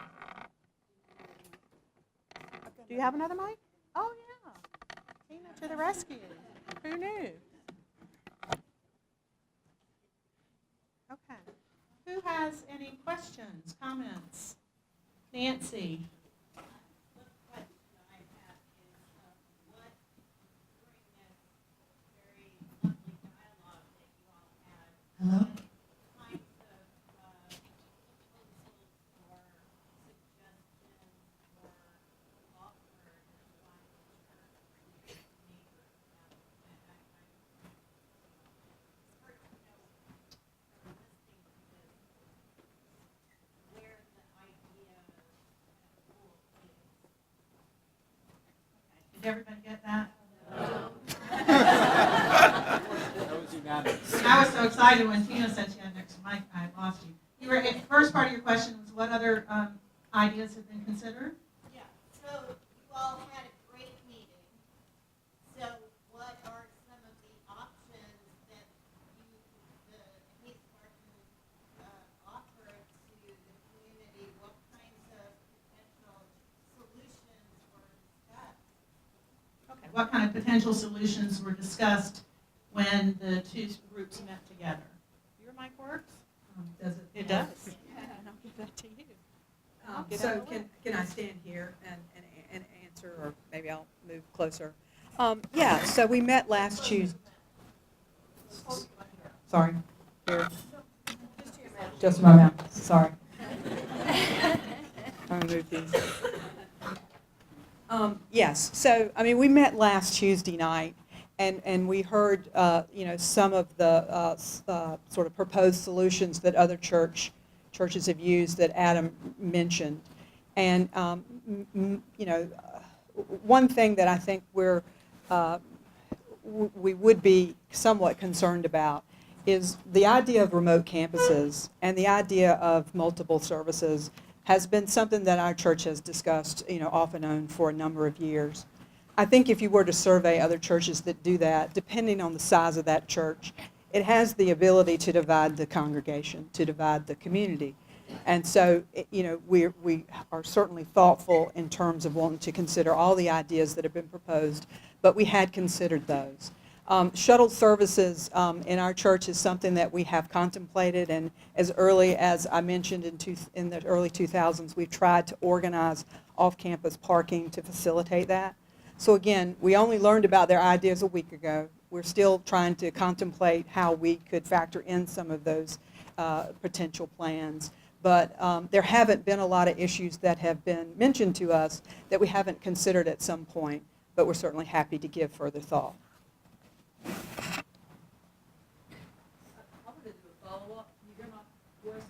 do you have another mic? Oh, yeah. Tina to the rescue. Who knew? Okay. Who has any questions, comments? Nancy. Hello? Did everybody get that? That was unanimous. I was so excited when Tina said she had an extra mic, I lost you. The first part of your question was what other ideas have been considered? Yeah, so you all had a great meeting. So what are some of the options that the Hayes Barton offered to the community? What kinds of potential solutions were discussed? Okay. What kind of potential solutions were discussed when the two groups met together? Your mic works? Does it? It does. And I'll give that to you. Get So out of the way. can I stand here and answer, or maybe I'll move closer? Yeah, so we met last Tuesday. Sorry. Here. Just a moment. Sorry. I'm going to move these. Yes, so, I mean, we met last Tuesday night, and we heard, some of the sort of proposed solutions that other churches have used that Adam mentioned. And, one thing that I think we would be somewhat concerned about is the idea of remote campuses and the idea of multiple services has been something that our church has discussed, off and on for a number of years. I think if you were to survey other churches that do that, depending on the size of that church, it has the ability to divide the congregation, to divide the community. And so, we are certainly thoughtful in terms of wanting to consider all the ideas that have been proposed, but we had considered those. Shuttle services in our church is something that we have contemplated, and as early as I mentioned in the early 2000s, we've tried to organize off-campus parking to facilitate that. So again, we only learned about their ideas a week ago. We're still trying to contemplate how we could factor in some of those potential plans. But there haven't been a lot of issues that have been mentioned to us that we haven't considered at some point, but we're certainly happy to give further thought. I'm going to do a follow-up. Can you hear my voice?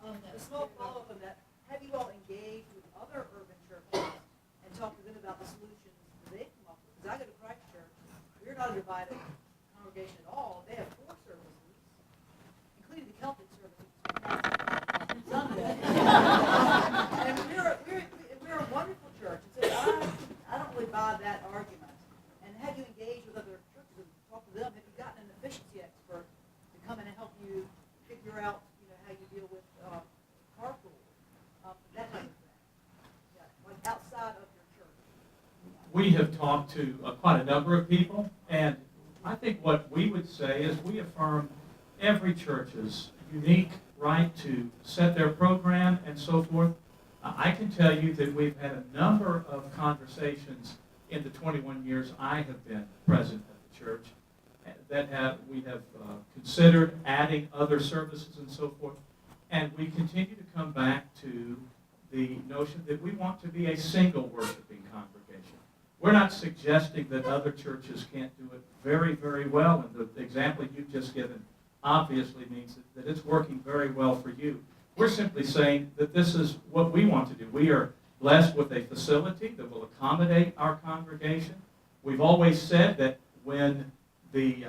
A small follow-up on that. Have you all engaged with other urban churches and talked to them about the solutions that they come up with? Because I go to Christ Church. We're not a divided congregation at all. They have 4 services, including the Celtic service. Sunday. And we're a wonderful church. And so I don't really buy that argument. And have you engaged with other churches and talked to them? Have you gotten an efficiency expert to come in and help you figure out, how you deal with carpool, that type of thing? Yeah, like outside of your church. We have talked to quite a number of people, and I think what we would say is we affirm every church's unique right to set their program and so forth. I can tell you that we've had a number of conversations in the 21 years I have been president of the church, we have considered adding other services and so forth. And we continue to come back to the notion that we want to be a single worshiping congregation. We're not suggesting that other churches can't do it very, very well, and the example you've just given obviously means that it's working very well for you. We're simply saying that this is what we want to do. We are blessed with a facility that will accommodate our congregation. We've always said that when the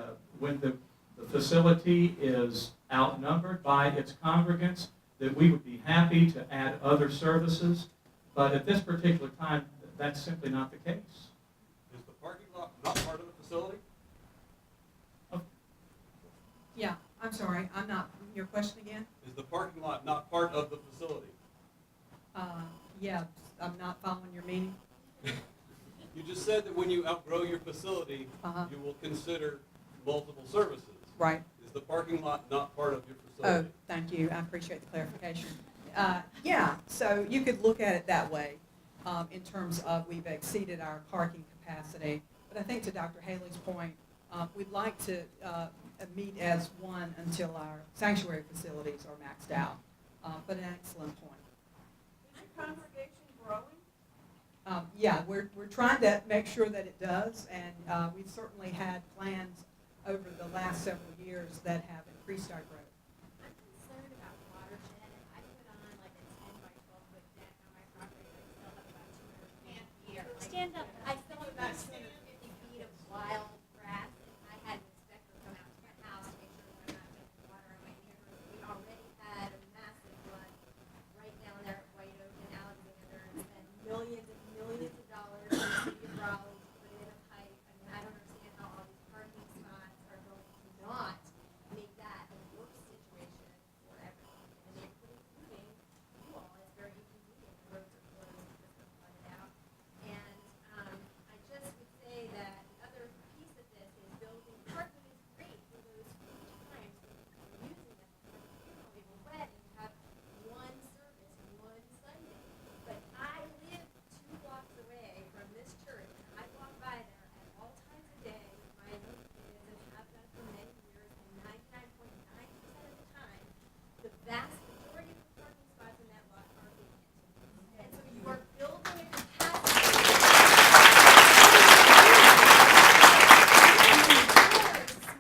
facility is outnumbered by its congregants, that we would be happy to add other services, but at this particular time, that's simply not the case. Is the parking lot not part of the facility? Yeah, I'm sorry, I'm not, your question again? Is the parking lot not part of the facility? Yeah, I'm not following your meaning. You just said that when you outgrow your facility, Uh-huh. you will consider multiple services. Right. Is the parking lot not part of your Oh, facility? thank you, I appreciate the clarification. Yeah, so you could look at it that way, in terms of we've exceeded our parking capacity. But I think to Dr. Haley's point, we'd like to meet as one until our sanctuary facilities are maxed out. But an excellent point. Is your congregation growing? Yeah, we're trying to make sure that it does, and we've certainly had plans over the last several years that have increased our growth. I'm concerned about watershed, and I put on like a 10 by 12 foot deck on my property, but I still have about 200 feet here. Stand up. I still have about 250 feet of wild grass, and I had an inspector come out to my house to make sure that I'm not dumping water on my neighbors. We already had a massive flood right down there at White Oak and Alexander, and spent millions and millions of dollars in the city of Raleigh to put in a pipe. I mean, I don't understand how all these parking spots are going to not make that a worse situation for everyone. And the neighborhood is moving, you all, it's very inconvenient, the roads are closed, because they're flooded out. And I just would say that the other piece of this is building parking is great for those few times when you're using them, like a funeral, you have a wedding, you have one service, one Sunday. But I live 2 blocks away from this church, and I walk by there at all times of day. My youth kids and have done for many years, and 99.9% of the time, the vast majority of the parking spots in that lot are vacant. And so you are building a capacity.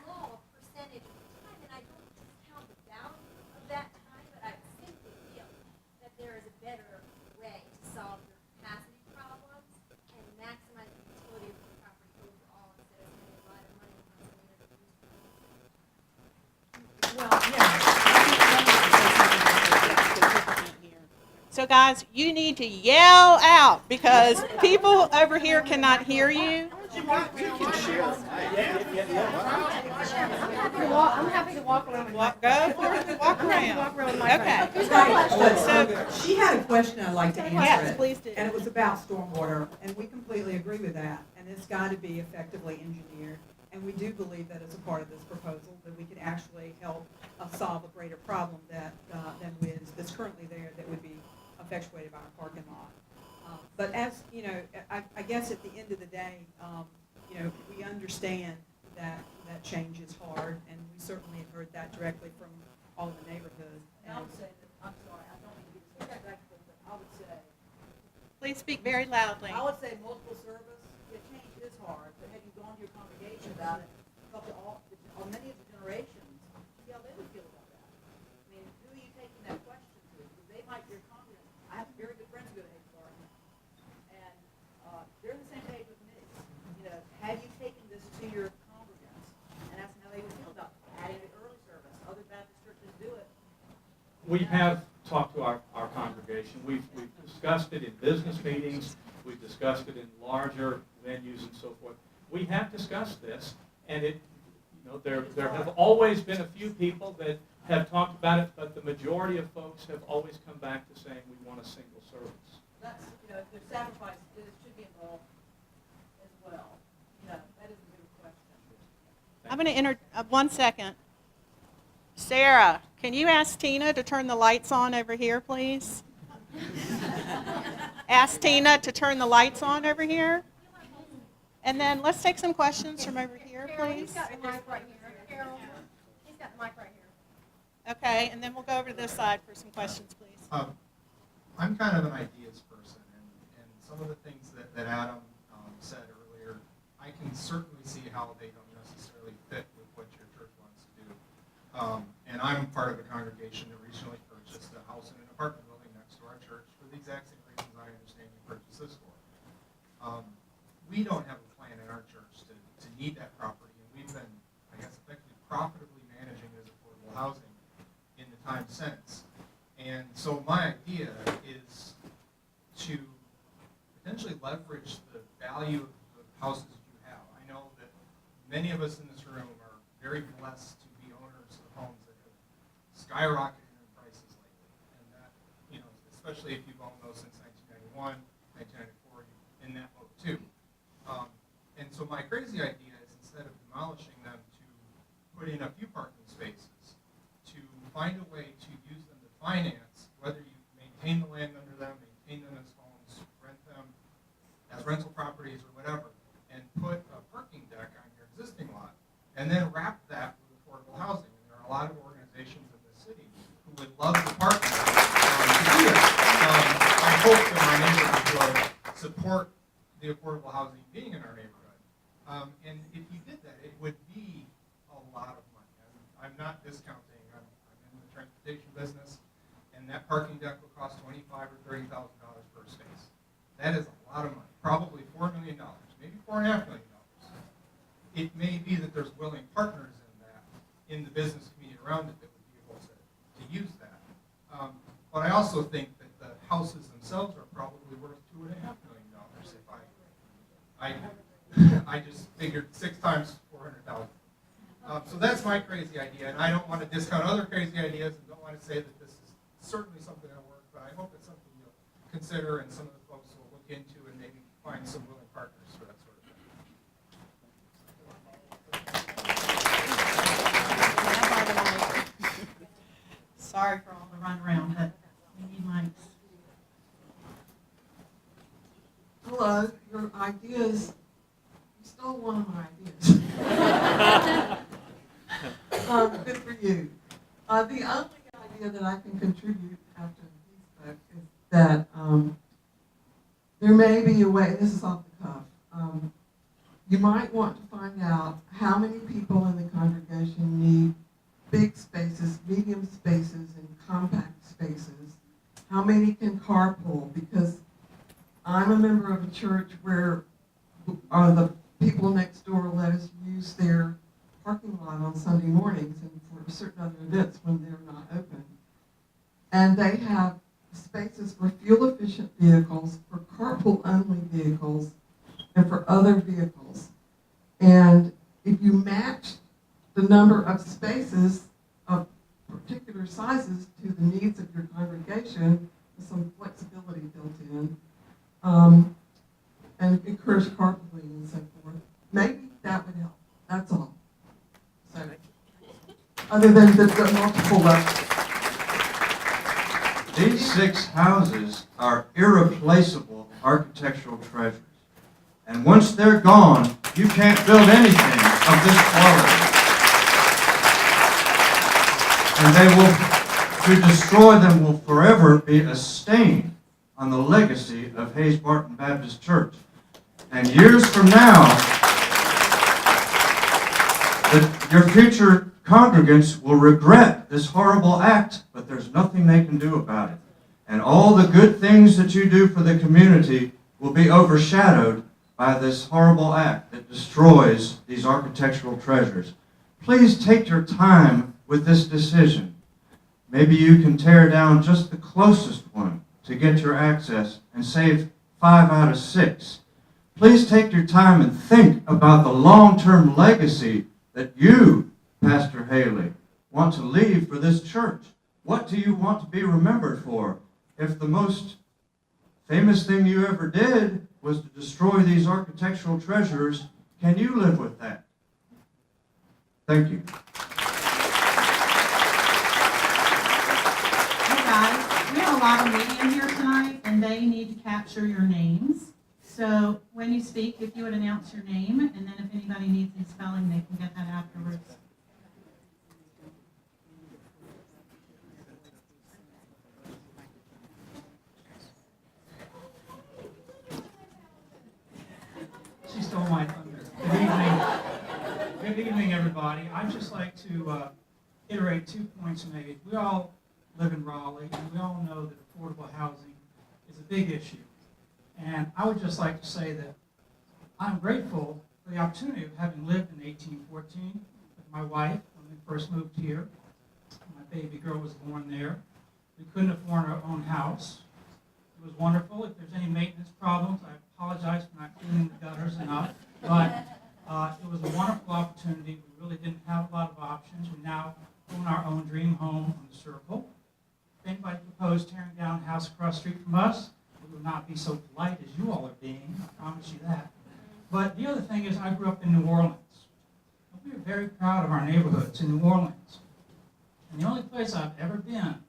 Small percentage of the time, and I don't discount the value of that time, but I simply feel that there is a better way to solve your capacity problems and maximize the utility of the property overall instead of spending a lot of money on something that's useful. Well, yeah. So guys, you need to yell out because people over here cannot hear you. I'm happy to walk around. Go for it, walk around. Okay. So she had a question I'd like to answer. Yes, it, please do. And it was about stormwater, and we completely agree with that. And it's got to be effectively engineered. And we do believe that as a part of this proposal, that we could actually help solve a greater problem than that's currently there that would be effectuated by our parking lot. But as, you know, I guess at the end of the day, you know, we understand that change is hard, and we certainly have heard that directly from all of the neighborhood. And I would say that, I'm sorry, I don't mean to be disrespectful, but I would say, Please speak very loudly. I would say multiple service, yeah, change is hard, but have you gone to your congregation about it? Talked to all many of the generations, see how they would feel about that. I mean, who are you taking that question to? Because they might be your congregants. I have very good friends who go to Hayes Barton, and they're the same age with me. You know, have you taken this to your congregants and asked them how they would feel about adding the early service? Other Baptist churches do it. We have talked to our congregation. We've discussed it in business meetings. We've discussed it in larger venues and so forth. We have discussed this, and it, you know, there have always been a few people that have talked about it, but the majority of folks have always come back to saying we want a single service. That's, you know, there's sacrifice, it should be involved as well. You know, that is a good question. I'm going to enter, 1 second. Sarah, can you ask Tina to turn the lights on over here, please? Ask Tina to turn the lights on over here. And then let's take some questions from over here. here, Carol, please? he's got the mic right here. Carol, he's got the mic right here. Okay, and then we'll go over to this side for some questions, please. I'm kind of an ideas person, and some of the things that Adam said earlier, I can certainly see how they don't necessarily fit with what your church wants to do. And I'm part of a congregation that recently purchased a house in an apartment building next to our church for the exact same reasons I understand you purchased this for. We don't have a plan in our church to need that property, and we've been, I guess, effectively profitably managing it as affordable housing in the time since. And so my idea is to potentially leverage the value of the houses you have. I know that many of us in this room are very blessed to be owners of homes that have skyrocketed in prices lately. And that, especially if you've owned those since 1991, 1994, you're in that boat too. And so my crazy idea is, instead of demolishing them, to put in a few parking spaces, to find a way to use them to finance, whether you maintain the land under them, maintain them as homes, rent them as rental properties or whatever, and put a parking deck on your existing lot, and then wrap that with affordable housing. And there are a lot of organizations in the city who would love to partner to do that. I hope that my neighborhood will support the affordable housing being in our neighborhood. And if you did that, it would be a lot of money. I'm not discounting. I'm in the transportation business, and that parking deck will cost $25,000 or $30,000 per space. That is a lot of money. Probably $4 million, maybe $4.5 million. It may be that there's willing partners in that, in the business community around it, that would be able to use that. But I also think that the houses themselves are probably worth $2.5 million. If I just figured 6 times 400,000. So that's my crazy idea, and I don't want to discount other crazy ideas, and don't want to say that this is certainly something that'll work, but I hope it's something you'll consider, and some of the folks will look into and maybe find some willing partners for that sort of thing. Sorry for all the runaround, but we need mics. Hello, your ideas, you stole one of my ideas. Good for you. The only idea that I can contribute after he spoke is that there may be a way, this is off the cuff, you might want to find out how many people in the congregation need big spaces, medium spaces, and compact spaces. How many can carpool? Because I'm a member of a church where the people next door let us use their parking lot on Sunday mornings and for certain other events when they're not open. And they have spaces for fuel-efficient vehicles, for carpool-only vehicles, and for other vehicles. And if you match the number of spaces of particular sizes to the needs of your congregation, with some flexibility built in, and encourage carpooling and so forth, maybe that would help. That's all. So, other than the multiple levels. These 6 houses are irreplaceable architectural treasures. And once they're gone, you can't build anything of this quality. And to destroy them will forever be a stain on the legacy of Hayes Barton Baptist Church. And years from now, your future congregants will regret this horrible act, but there's nothing they can do about it. And all the good things that you do for the community will be overshadowed by this horrible act that destroys these architectural treasures. Please take your time with this decision. Maybe you can tear down just the closest one to get your access and save 5 out of 6. Please take your time and think about the long-term legacy that you, Pastor Haley, want to leave for this church. What do you want to be remembered for? If the most famous thing you ever did was to destroy these architectural treasures, can you live with that? Thank you. Hey guys, we have a lot of media here tonight, and they need to capture your names. So when you speak, if you would announce your name, and then if anybody needs any spelling, they can get that afterwards. She stole my thunder. Good evening. Good evening, everybody. I'd just like to iterate 2 points made. We all live in Raleigh, and we all know that affordable housing is a big issue. And I would just like to say that I'm grateful for the opportunity of having lived in 1814 with my wife when we first moved here. My baby girl was born there. We couldn't afford our own house. It was wonderful. If there's any maintenance problems, I apologize for not cleaning the gutters enough. But it was a wonderful opportunity. We really didn't have a lot of options. We now own our own dream home on the Circle. If anybody proposed tearing down a house across the street from us, we would not be so polite as you all are being. I promise you that. But the other thing is I grew up in New Orleans. And we are very proud of our neighborhoods in New Orleans. And the only place I've ever been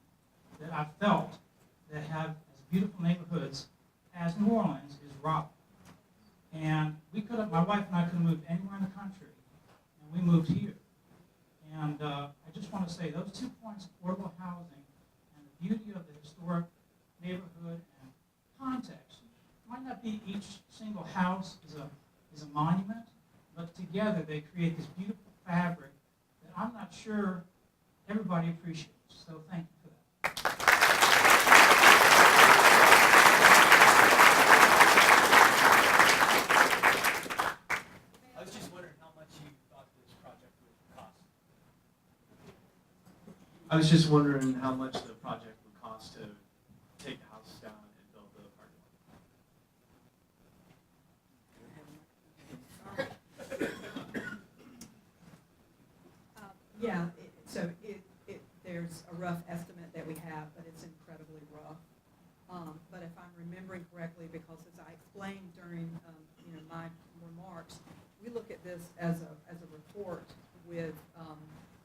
that I felt that have as beautiful neighborhoods as New Orleans is Raleigh. And my wife and I could have moved anywhere in the country, and we moved here. And I just want to say those 2 points, affordable housing and the beauty of the historic neighborhood and context. It might not be each single house is a monument, but together they create this beautiful fabric that I'm not sure everybody appreciates. So thank you for that. I was just wondering how much you thought this project would cost. I was just wondering how much the project would cost to take the house down and build the parking there's a rough estimate that we have, but it's incredibly rough. But if I'm remembering correctly, because as I explained during my remarks, we look at this as a report with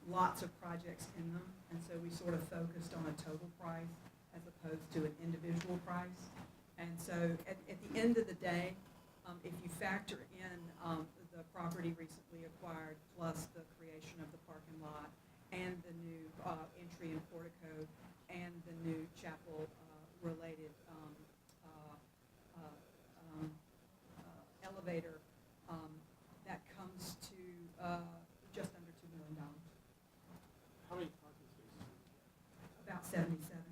lots of projects in them, and so we sort of focused on a total price as opposed to an individual price. And so at the end of the day, if you factor in the property recently acquired plus the creation of the parking lot and the new entry and portico and the new chapel related elevator, that comes to just under $2 million. How many parking spaces? About 77.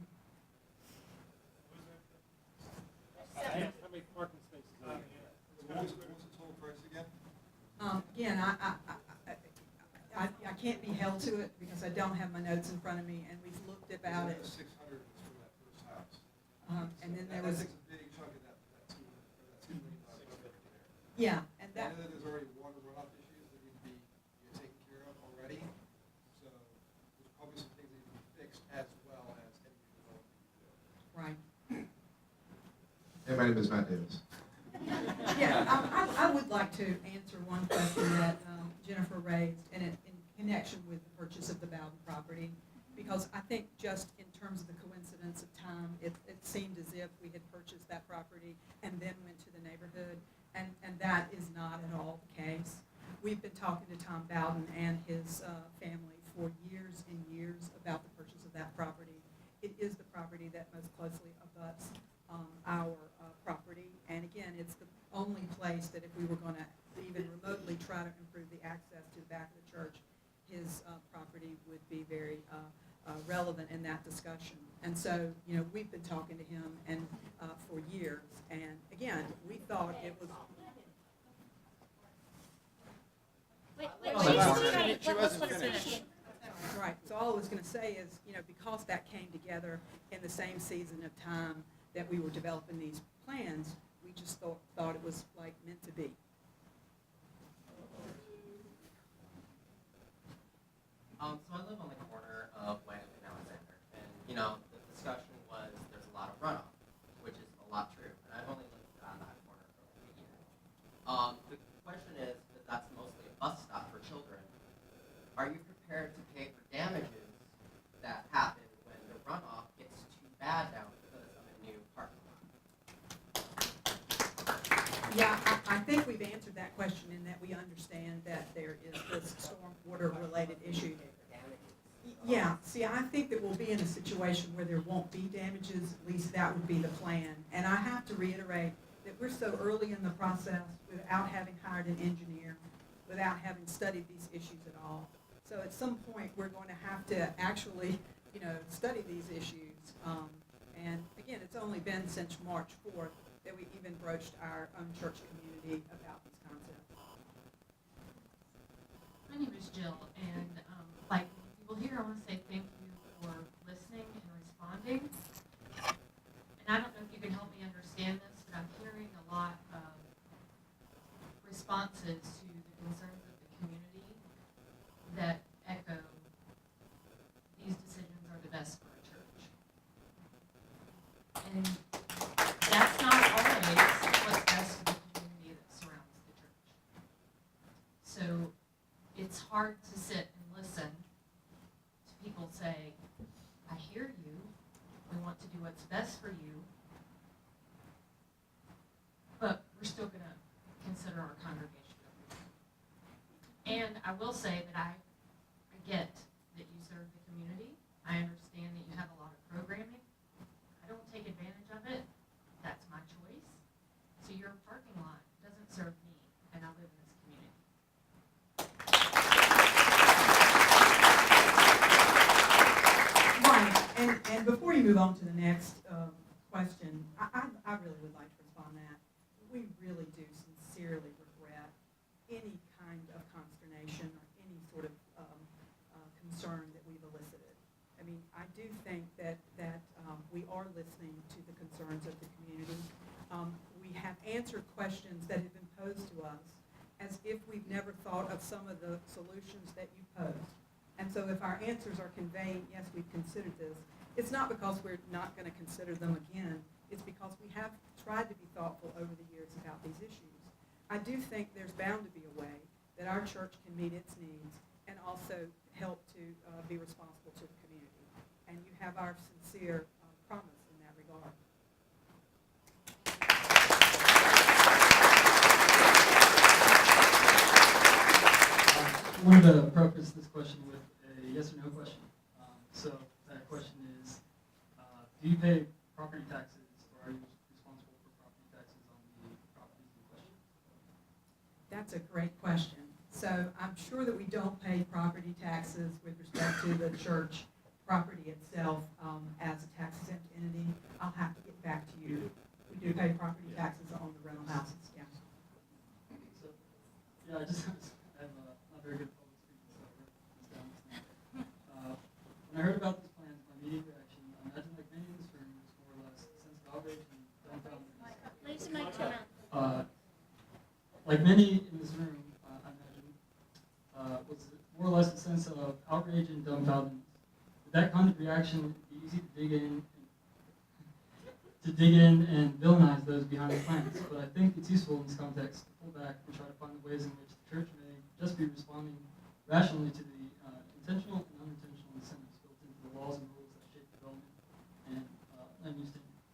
How many parking spaces are there? What's the total price again? Again, I can't be held to it because I don't have my notes in front of me, and we've looked about it. 600 was for that first house. And then there was, That takes a big chunk of that $2 million budget there. yeah, and I that, know that there's already water runoff issues that need to be taken care of already, so there's probably some things that need to be fixed as well as any new development you do. right. Hey, my name is Matt Davis. Yeah, I would like to answer one question that Jennifer raised in connection with the purchase of the Bowden property, because I think just in terms of the coincidence of time, it seemed as if we had purchased that property and then went to the neighborhood, and that is not at all the case. We've been talking to Tom Bowden and his family for years and years about the purchase of that property. It is the property that most closely abuts our property, and again, it's the only place that if we were going to even remotely try to improve the access to the back of the church, his property would be very relevant in that discussion. And so, we've been talking to him and for years, and again, we thought it was. Right, so all I was going to say is, because that came together in the same season of time that we were developing these plans, we just thought it was like meant to be. So I live on the corner of White Oak and Alexander, and the discussion was there's a lot of runoff, which is a lot true, and I've only lived on that corner for like a year. The question is, because that's mostly a bus stop for children, are you prepared to pay for damages that happen when the runoff gets too bad down because of a new parking lot? Yeah, I think we've answered that question in that we understand that there is this stormwater-related issue. Yeah, see, I think that we'll be in a situation where there won't be damages, at least that would be the plan. And I have to reiterate that we're so early in the process without having hired an engineer, without having studied these issues at all. So at some point, we're going to have to actually, study these issues. And again, it's only been since March 4th that we even broached our own church community about these concepts. My name is Jill, and like people here, I want to say thank you for listening and responding. And I don't know if you can help me understand this, but I'm hearing a lot of responses to the concerns of the community that echo these decisions are the best for a church. And that's not always what's best for the community that surrounds the church. So it's hard to sit and listen to people say, I hear you, we want to do what's best for you, but we're still going to consider our congregation. And I will say that I get that you serve the community. I understand that you have a lot of programming. I don't take advantage of it. That's my choice. So your parking lot doesn't serve me, and I live in this community. Right, and before you move on to the next question, I really would like to respond to that. We really do sincerely regret any kind of consternation or any sort of concern that we've elicited. I mean, I do think that we are listening to the concerns of the community. We have answered questions that have been posed to us as if we've never thought of some of the solutions that you posed. And so if our answers are conveying, yes, we've considered this, it's not because we're not going to consider them again. It's because we have tried to be thoughtful over the years about these issues. I do think there's bound to be a way that our church can meet its needs and also help to be responsible to the community. And you have our sincere promise in that regard. I wanted to preface this question with a yes or no question. So that question is, do you pay property taxes, or are you responsible for property taxes on the properties in question? That's a great question. So I'm sure that we don't pay property taxes with respect to the church property itself as a tax-exempt entity. I'll have to get back to you. We do pay property taxes on the rental houses, yeah. So, yeah, I just have not very good public speaking, so I wrote this down. When I heard about these plans, my immediate reaction, I imagine like many in this room, was more or less a sense of outrage and dumbfoundedness. Please mic to your mouth. Like many in this room, I imagine, was more or less a sense of outrage and dumbfoundedness. With that kind of reaction, it'd be easy to dig in and villainize those behind the plans. But I think it's useful in this context to pull back and try to find the ways in which the church may just be responding rationally to the intentional and unintentional incentives built into the laws and rules that shape development and land use standards.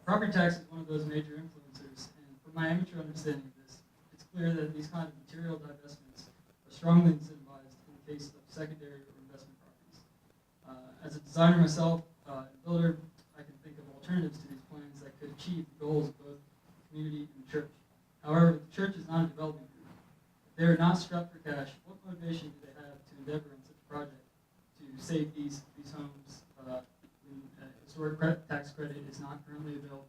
Property tax is one of those major influencers, and from my amateur understanding of this, it's clear that these kind of material divestments are strongly incentivized in the case of secondary or investment properties. As a designer myself, and builder, I can think of alternatives to these plans that could achieve the goals of both the community and the church. However, the church is not a development group. If they are not strapped for cash, what motivation do they have to endeavor in such a project to save these homes when historic tax credit is not currently available?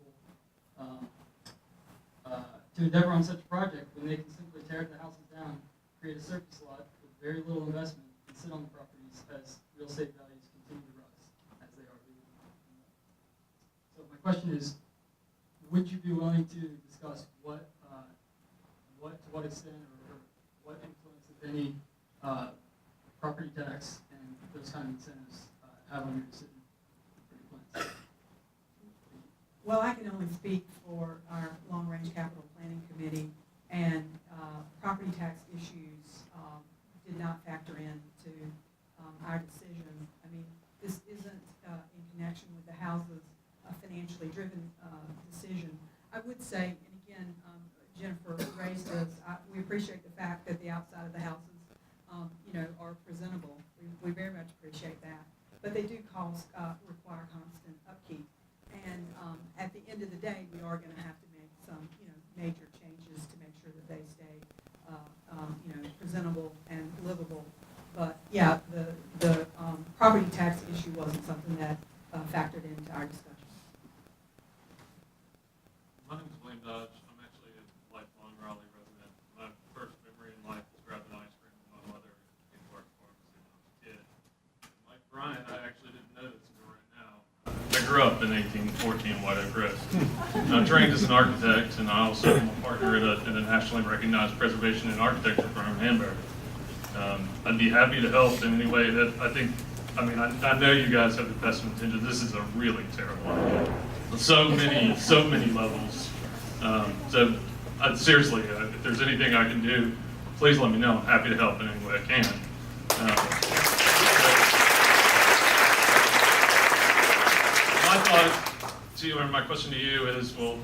To endeavor on such a project when they can simply tear the houses down, create a surface lot with very little investment, and sit on the properties as real estate values continue to rise, as they are doing. So my question is, would you be willing to discuss to what extent or what influence, if any, property tax and those kind of incentives have on your decision for your plans? Well, I can only speak for our long-range capital planning committee, and property tax issues did not factor into our decision. I mean, this isn't in connection with the houses a financially driven decision. I would say, and again, Jennifer raised this, we appreciate the fact that the outside of the houses, are presentable. We very much appreciate that. But they do require constant upkeep. And at the end of the day, we are going to have to make some, major changes to make sure that they stay, presentable and livable. But yeah, the property tax issue wasn't something that factored into our discussion. My name is William Dodge. I'm actually a lifelong Raleigh resident. My first memory in life was grabbing ice cream with my mother in Park Pharmacy when I was a kid. Like Brian, I actually didn't know this until right now. I grew up in 1814 White Oak Crest. I'm trained as an architect, and I also am a partner at a nationally recognized preservation and architecture firm, Hamburg. I'd be happy to help in any way that I know you guys have the best intentions. This is a really terrible idea. So many levels. Seriously, if there's anything I can do, please let me know. I'm happy to help in any way I can. My thought to you, or my question to you is, well,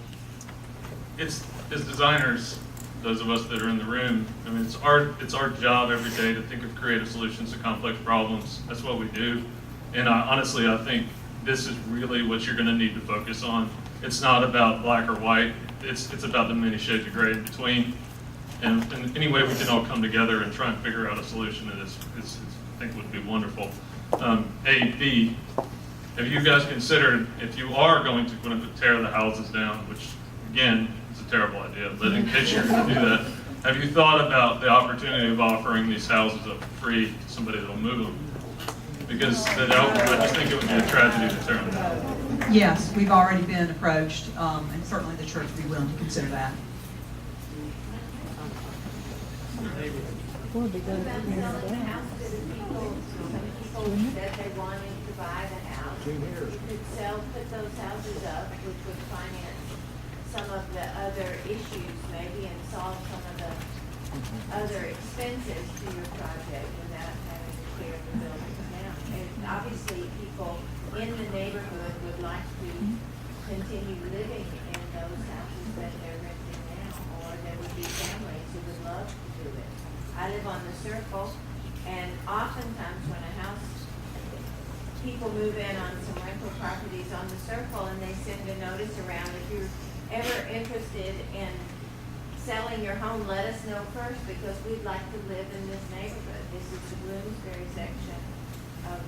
it's as designers, those of us that are in the room, it's our job every day to think of creative solutions to complex problems. That's what we do. And honestly, I think this is really what you're going to need to focus on. It's not about black or white. It's about the many shades of gray in between. And any way we can all come together and try and figure out a solution to this, I think would be wonderful. B, have you guys considered, if you are going to tear the houses down, which again, it's a terrible idea, but in case you're going to do that, have you thought about the opportunity of offering these houses up for free to somebody that'll move them? Because I just think it would be a tragedy to tear them down. Yes, we've already been approached, and certainly the church would be willing to consider that. Some house that people said they wanted to buy the house. You could put those houses up, which would finance some of the other issues maybe and solve some of the other expenses to your project without having to tear the buildings down. And obviously, people in the neighborhood would like to continue living in those houses that they're renting now, or there would be families who would love to do it. I live on the Circle, and oftentimes when a house, people move in on some rental properties on the Circle, and they send a notice around. If you're ever interested in selling your home, let us know first, because we'd like to live in this neighborhood. This is the Bloomsbury section of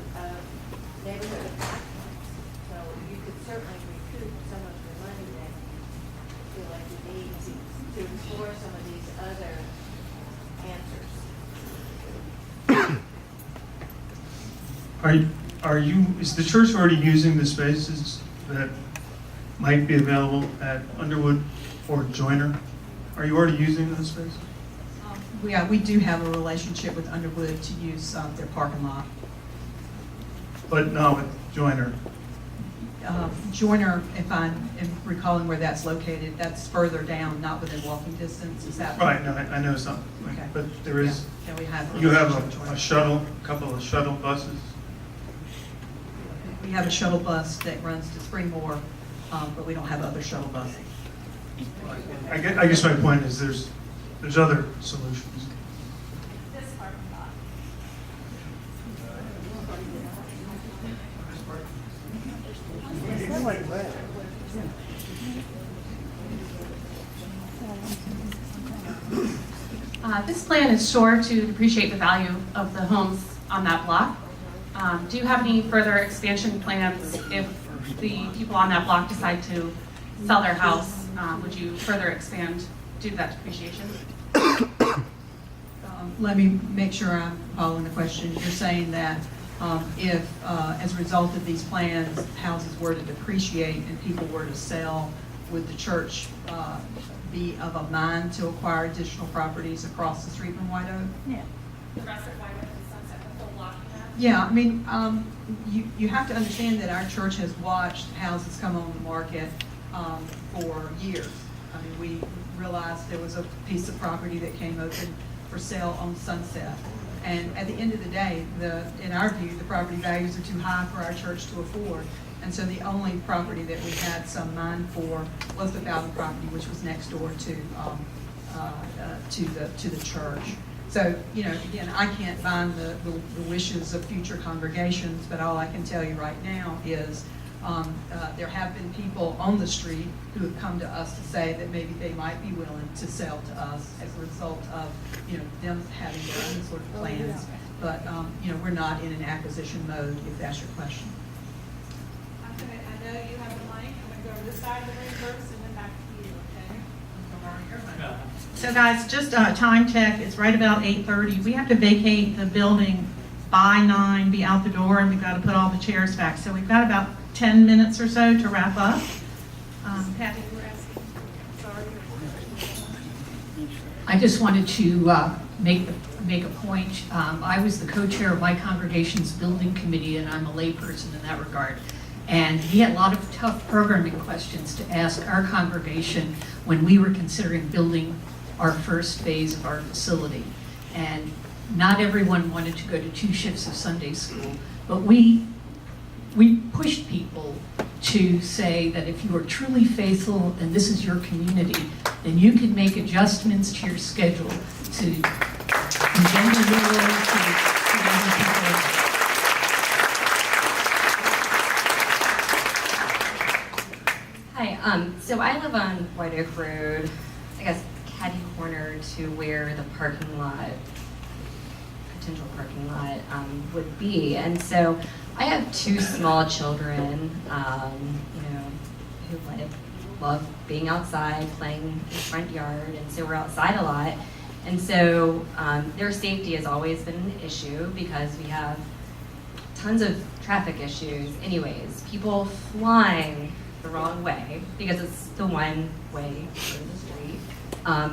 neighborhood of Five Points. So you could certainly recoup some of the money that you feel like you need to explore some of these other answers. Is the church already using the spaces that might be available at Underwood or Joyner? Are you already using those spaces? We do have a relationship with Underwood to use their parking lot. But not with Joyner? Joyner, if I'm recalling where that's located, that's further down, not within walking distance. Is that Right, no, I know something. Okay. But there is, Yeah, we have you have relationship with Joyner. a shuttle, a couple of shuttle buses? We have a shuttle bus that runs to Springmore, but we don't have other shuttle buses. I guess my point is there's other solutions. This parking lot. This plan is sure to depreciate the value of the homes on that block. Do you have any further expansion plans if the people on that block decide to sell their house? Would you further expand due to that depreciation? Let me make sure I'm following the question. You're saying that if, as a result of these plans, houses were to depreciate and people were to sell, would the church be of a mind to acquire additional properties across the street from White Oak? Yeah. Progressive White Oak and Sunset, the full block you have? Yeah, I mean, you have to understand that our church has watched houses come on the market for years. I mean, we realized there was a piece of property that came open for sale on Sunset. And at the end of the day, in our view, the property values are too high for our church to afford. And so the only property that we had some mind for was the Fountain property, which was next door to the church. So, you know, again, I can't bind the wishes of future congregations, but all I can tell you right now is there have been people on the street who have come to us to say that maybe they might be willing to sell to us as a result of, you know, them having their own sort of plans. But, you know, we're not in an acquisition mode, if that's your question. I know you have the mic. I'm going to go to this side of the room first and then back to you, okay? So guys, just time check, it's right about 8:30. We have to vacate the building by 9, be out the door, and we've got to put all the chairs back. So we've got about 10 minutes or so to wrap up. Patty, you were asking. Sorry. I just wanted to make a point. I was the co-chair of my congregation's building committee, and I'm a layperson in that regard. And we had a lot of tough programming questions to ask our congregation when we were considering building our first phase of our facility. And not everyone wanted to go to 2 shifts of Sunday school, but we pushed people to say that if you are truly faithful and this is your community, then you can make adjustments to your schedule to engender your role to younger people. Hi, so I live on White Oak Road, I guess catty corner to where the parking lot, potential parking lot would be. And so I have 2 small children, you know, who love being outside, playing in the front yard, and so we're outside a lot. And so their safety has always been an issue because we have tons of traffic issues anyways. People flying the wrong way because it's the one way through the street.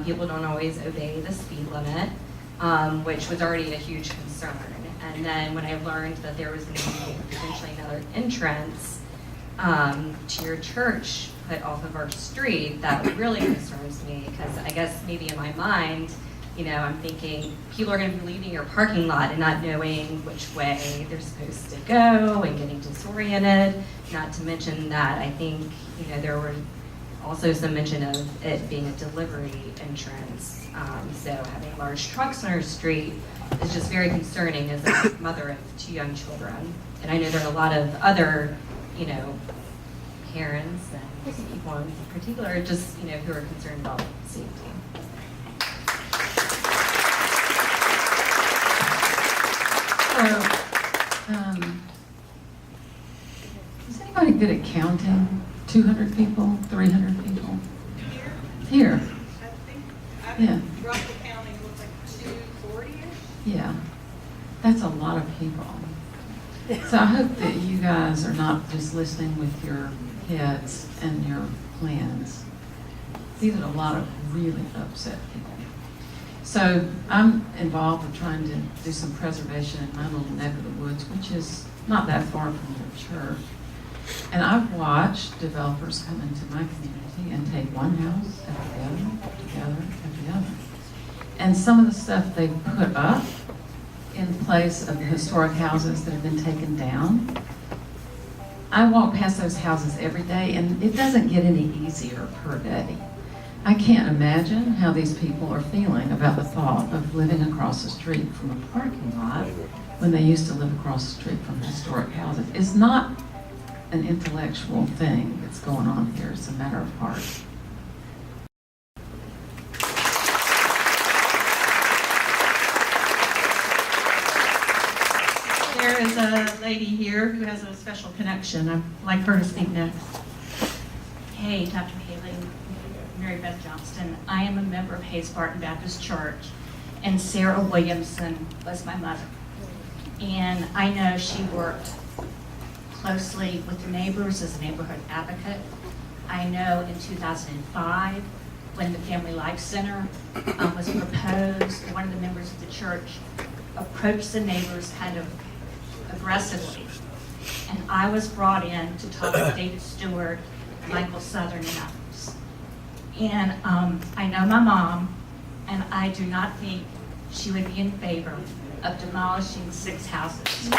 People don't always obey the speed limit, which was already a huge concern. And then when I learned that there was going to be potentially another entrance to your church put off of our street, that really concerns me because I guess maybe in my mind, you know, I'm thinking people are going to be leaving your parking lot and not knowing which way they're supposed to go and getting disoriented. Not to mention that I think, you know, there were also some mention of it being a delivery entrance. So having large trucks on our street is just very concerning as a mother of 2 young children. And I know there are a lot of other, you know, parents and people in particular just, you know, who are concerned about safety. Is anybody good at counting? 200 people, 300 people? Here. Yeah. Roughly counting, it looks like 240-ish. Yeah. That's a lot of people. So I hope that you guys are not just listening with your heads and your plans. These are a lot of really upset people. So I'm involved with trying to do some preservation in my little neck of the woods, which is not that far from your church. And I've watched developers come into my community and take one house after the other, after the other. And some of the stuff they put up in place of the historic houses that have been taken down, I walk past those houses every day and it doesn't get any easier per day. I can't imagine how these people are feeling about the thought of living across the street from a parking lot when they used to live across the street from historic houses. It's not an intellectual thing that's going on here. It's a matter of heart. There is a lady here who has a special connection. I'd like her to speak next. Hey, Dr. Haley, Marybeth Johnston. I am a member of Barton Baptist Church, and Sarah Williamson was my mother. And I know she worked closely with the neighbors as a neighborhood advocate. I know in 2005, when the Family Life Center was proposed, one of the members of the church approached the neighbors kind of aggressively. And I was brought in to talk to David Stewart, Michael Southern, and others. And I know my mom, and I do not think she would be in favor of demolishing 6 houses.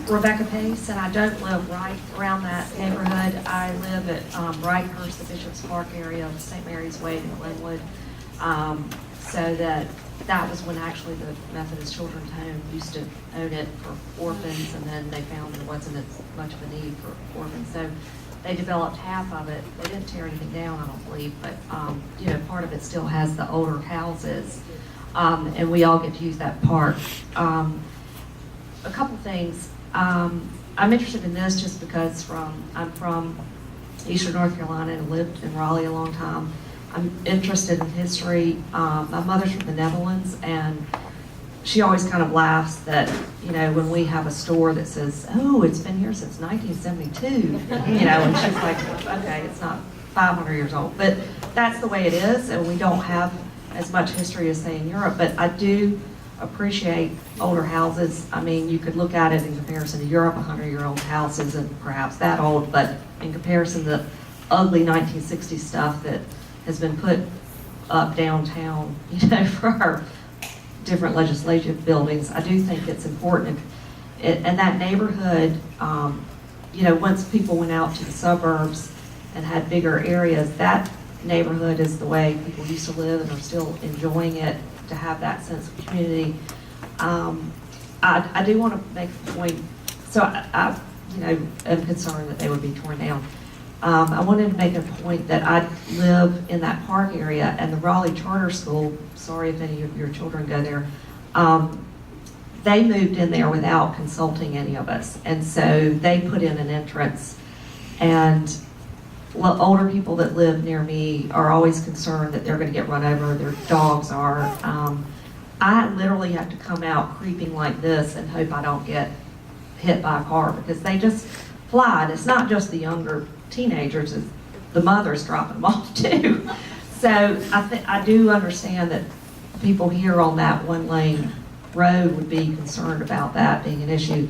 Rebecca Pace, and I don't live right around that neighborhood. I live at Wrighthurst, the Bishop's Park area of St. Mary's Way in Glenwood. So that was when actually the Methodist Children's Home used to own it for orphans, and then they found there wasn't as much of a need for orphans. So they developed half of it. They didn't tear anything down, I don't believe, but you know, part of it still has the older houses, and we all get to use that park. A couple things. I'm interested in this just because I'm from Eastern North Carolina and lived in Raleigh a long time. I'm interested in history. My mother's from the Netherlands, and she always kind of laughs that, you know, when we have a store that says, oh, it's been here since 1972, you know, and she's like, okay, it's not 500 years old. But that's the way it is, and we don't have as much history as, say, in Europe. But I do appreciate older houses. I mean, you could look at it in comparison to Europe, 100-year-old houses and perhaps that old, but in comparison to the ugly 1960s stuff that has been put up downtown, you know, for our different legislative buildings, I do think it's important. And that neighborhood, you know, once people went out to the suburbs and had bigger areas, that neighborhood is the way people used to live and are still enjoying it, to have that sense of community. I do want to make the point, so I you know, am concerned that they would be torn down. I wanted to make a point that I live in that park area, and the Raleigh Charter School, sorry if any of your children go there, they moved in there without consulting any of us. And so they put in an entrance, and well, older people that live near me are always concerned that they're going to get run over, their dogs are. I literally have to come out creeping like this and hope I don't get hit by a car, because they just fly. And it's not just the younger teenagers, it's the mothers dropping them off too. So I do understand that people here on that one-lane road would be concerned about that being an issue.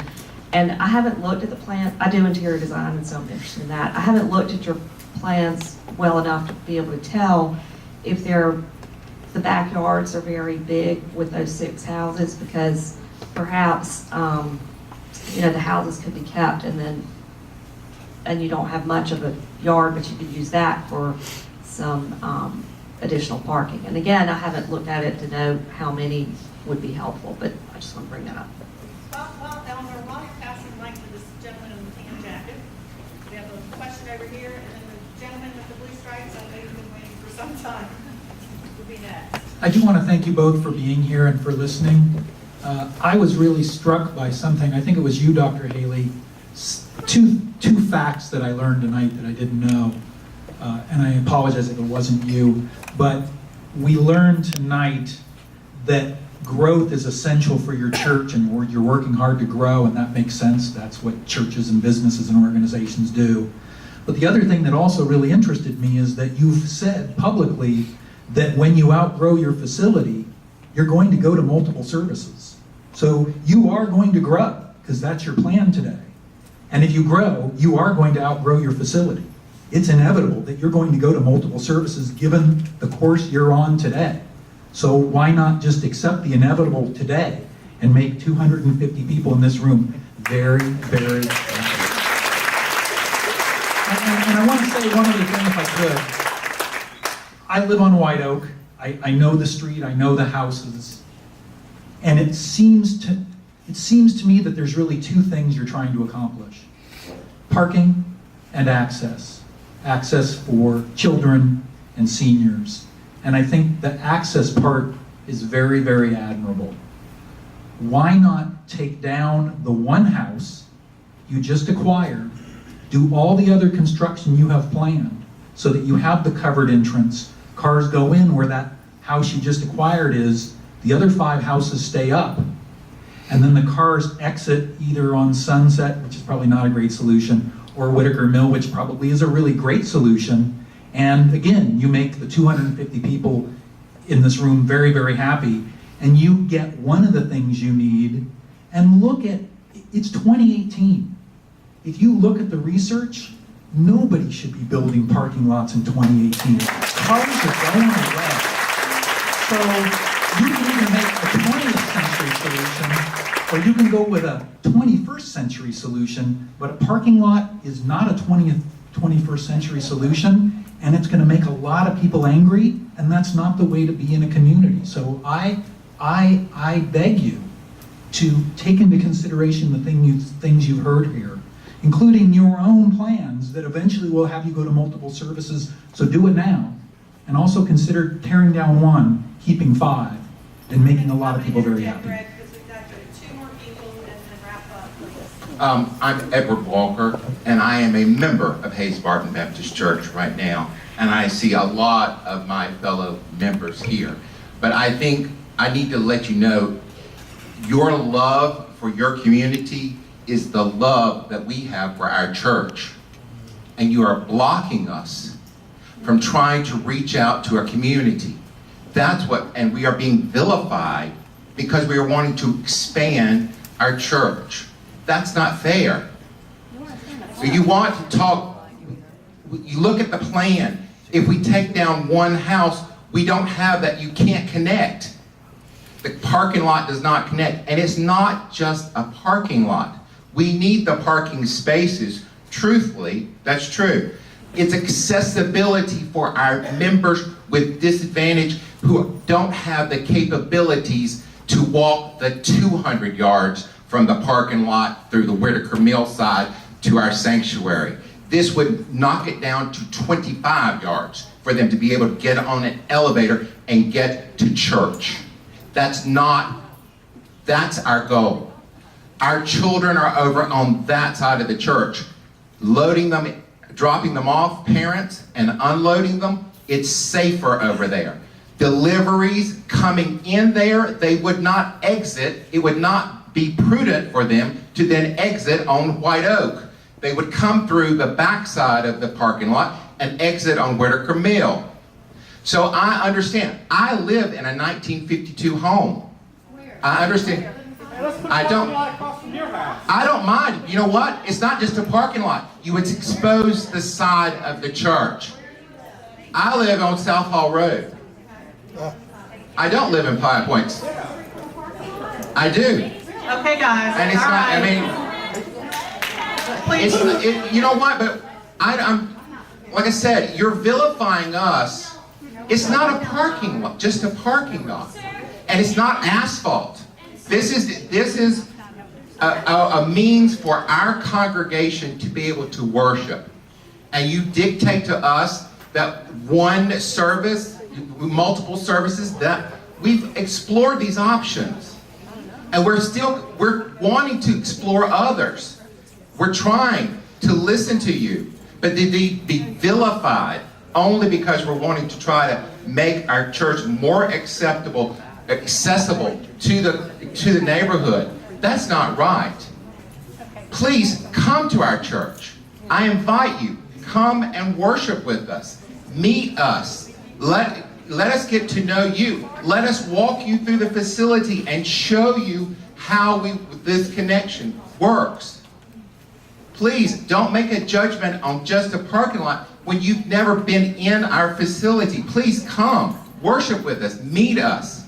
And I haven't looked at the plan. I do interior design, and so I'm interested in that. I haven't looked at your plans well enough to be able to tell if the backyards are very big with those 6 houses, because perhaps you know, the houses could be kept, and you don't have much of a yard, but you could use that for some additional parking. And again, I haven't looked at it to know how many would be helpful, but I just want to bring that up. Well, Eleanor, while you're passing the mic to this gentleman in the tan jacket, we have a question over here, and then the gentleman with the blue stripes, I know you've been waiting for some time, will be next. I do want to thank you both for being here and for listening. I was really struck by something, I think it was you, Dr. Haley, two facts that I learned tonight that I didn't know, and I apologize if it wasn't you, but we learned tonight that growth is essential for your church, and you're working hard to grow, and that makes sense. That's what churches and businesses and organizations do. But the other thing that also really interested me is that you've said publicly that when you outgrow your facility, you're going to go to multiple services. So you are going to grow, because that's your plan today. And if you grow, you are going to outgrow your facility. It's inevitable that you're going to go to multiple services given the course you're on today. So why not just accept the inevitable today and make 250 people in this room very, very happy? And I want to say one other thing, if I could. I live on White Oak. I know the street, I know the houses, and it seems to me that there's really 2 things you're trying to accomplish: parking and access. Access for children and seniors. And I think the access part is very, very admirable. Why not take down the one house you just acquired, do all the other construction you have planned so that you have the covered entrance, cars go in where that house you just acquired is, the other 5 houses stay up, and then the cars exit either on Sunset, which is probably not a great solution, or Whitaker Mill, which probably is a really great solution. And again, you make the 250 people in this room very, very happy, and you get one of the things you need. And look at, it's 2018. If you look at the research, nobody should be building parking lots in 2018. Cars are going away. So you can either make a 20th century solution, or you can go with a 21st century solution, but a parking lot is not a 21st century solution, and it's going to make a lot of people angry, and that's not the way to be in a community. So I beg you to take into consideration the things you've heard here, including your own plans that eventually will have you go to multiple services, so do it now. And also consider tearing down one, keeping 5, and making a lot of people very happy. I'm Edward Walker, and I am a member of Hayes Barton Baptist Church right now, and I see a lot of my fellow members here. But I think I need to let you know, your love for your community is the love that we have for our church. And you are blocking us from trying to reach out to our community. That's what, and we are being vilified because we are wanting to expand our church. That's not fair. So you want to talk, you look at the plan. If we take down one house, we don't have that, you can't connect. The parking lot does not connect, and it's not just a parking lot. We need the parking spaces. Truthfully, that's true. It's accessibility for our members with disadvantage who don't have the capabilities to walk the 200 yards from the parking lot through the Whitaker Mill side to our sanctuary. This would knock it down to 25 yards for them to be able to get on an elevator and get to church. That's our goal. Our children are over on that side of the church. Loading them, dropping them off, parents, and unloading them, it's safer over there. Deliveries coming in there, they would not exit. It would not be prudent for them to then exit on White Oak. They would come through the backside of the parking lot and exit on Whitaker Mill. So I understand. I live in a 1952 home. I understand. I don't mind. You know what? It's not just a parking lot. You would expose the side of the church. I live on South Hall Road. I don't live in Five Points. I do. Okay, guys. And it's all not, right. I mean, you know what? But I'm, like I said, you're vilifying us. It's not a parking lot, just a parking lot. And it's not asphalt. This is a means for our congregation to be able to worship. And you dictate to us that one service, multiple services, that we've explored these options. And we're wanting to explore others. We're trying to listen to you, but to be vilified only because we're wanting to try to make our church more accessible to the neighborhood. That's not right. Please come to our church. I invite you. Come and worship with us. Meet us. Let us get to know you. Let us walk you through the facility and show you how this connection works. Please don't make a judgment on just a parking lot when you've never been in our facility. Please come, worship with us, meet us.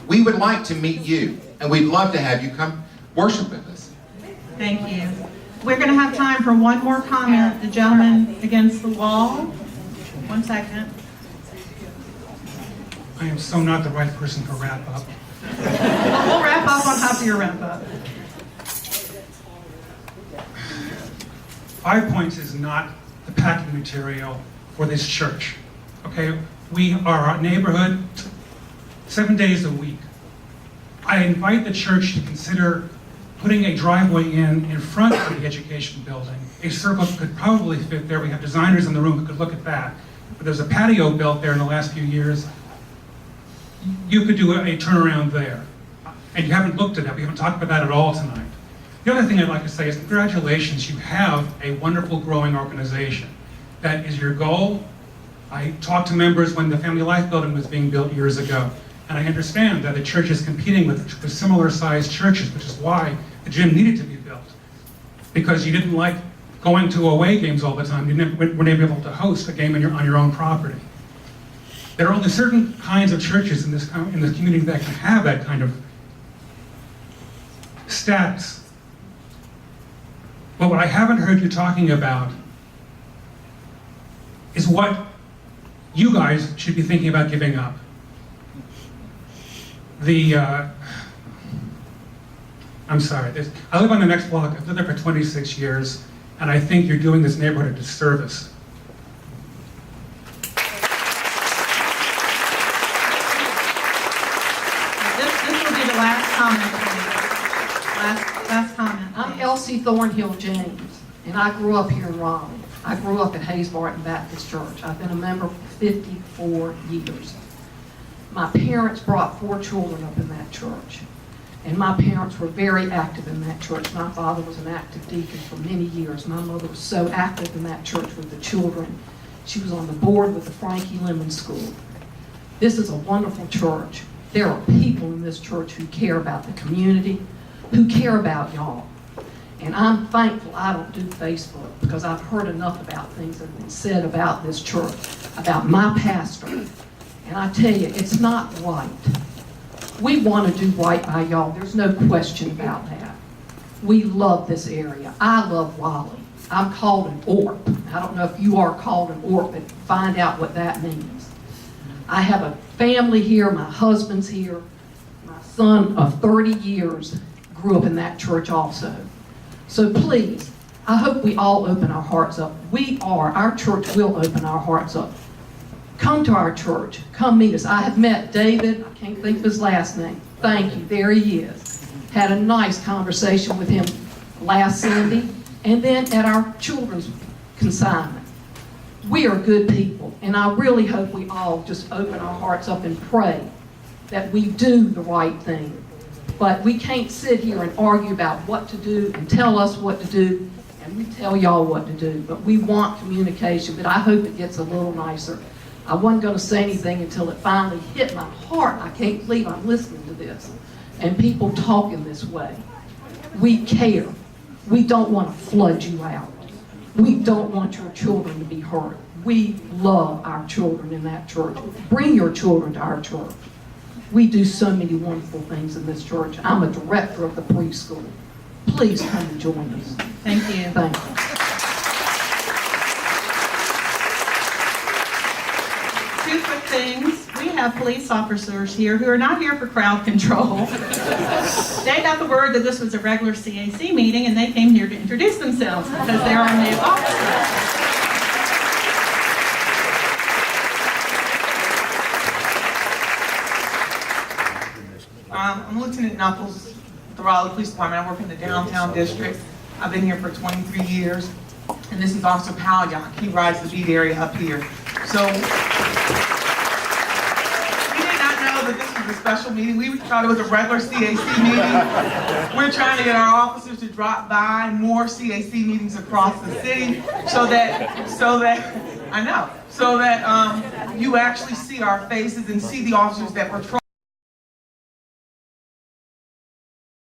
We would like to meet you, and we'd love to have you come worship with us. Thank you. We're going to have time for one more comment. The gentleman against the wall. 1 second. I am so not the right person to wrap up. We'll wrap up on top of your wrap up. 5 Points is not the packing material for this church. Okay? We are a neighborhood 7 days a week. I invite the church to consider putting a driveway in front of the education building. A circle could probably fit there. We have designers in the room who could look at that. But there's a patio built there in the last few years. You could do a turnaround there. And you haven't looked at that. We haven't talked about that at all tonight. The other thing I'd like to say is congratulations. You have a wonderful growing organization. That is your goal. I talked to members when the Family Life Building was being built years ago. And I understand that the church is competing with similar sized churches, which is why the gym needed to be built. Because you didn't like going to away games all the time. You weren't able to host a game on your own property. There are only certain kinds of churches in the community that can have that kind of status. But what I haven't heard you talking about is what you guys should be thinking about giving up. I'm sorry, I live on the next block, I've lived there for 26 years, and I think you're doing this neighborhood a disservice. This will be the last comment, please. Last comment. I'm Elsie Thornhill James, and I grew up here in Raleigh. I grew up at Barton Baptist Church. I've been a member for 54 years. My parents brought 4 children up in that church, and my parents were very active in that church. My father was an active deacon for many years. My mother was so active in that church with the children. She was on the board with the Frankie Lemon School. This is a wonderful church. There are people in this church who care about the community, who care about y'all. And I'm thankful I don't do Facebook, because I've heard enough about things that have been said about this church, about my pastor. And I tell you, it's not right. We want to do right by y'all. There's no question about that. We love this area. I love Raleigh. I'm called an ORP. I don't know if you are called an ORP, but find out what that means. I have a family here. My husband's here. My son of 30 years grew up in that church also. So please, I hope we all open our hearts up. Our church will open our hearts up. Come to our church. Come meet us. I have met David. I can't think of his last name. Thank you. There he is. Had a nice conversation with him last Sunday, and then at our children's consignment. We are good people, and I really hope we all just open our hearts up and pray that we do the right thing. But we can't sit here and argue about what to do and tell us what to do, and we tell y'all what to do. But we want communication, but I hope it gets a little nicer. I wasn't going to say anything until it finally hit my heart. I can't believe I'm listening to this. And people talking this way. We care. We don't want to flood you out. We don't want your children to be hurt. We love our children in that church. Bring your children to our church. We do so many wonderful things in this church. I'm a director of the preschool. Please come and join us. Thank you. Thank you. Two quick things. We have police officers here who are not here for crowd control. They got the word that this was a regular CAC meeting, and they came here to introduce themselves because they're our new officers. I'm Lieutenant Knuckles, with the Raleigh Police Department. I work in the downtown district. I've been here for 23 years, and this is Officer Paljak. He rides the beat area up here. So, we did not know that this was a special meeting. We thought it was a regular CAC meeting. We're trying to get our officers to drop by more CAC meetings across the city so that you actually see our faces and see the officers that patrol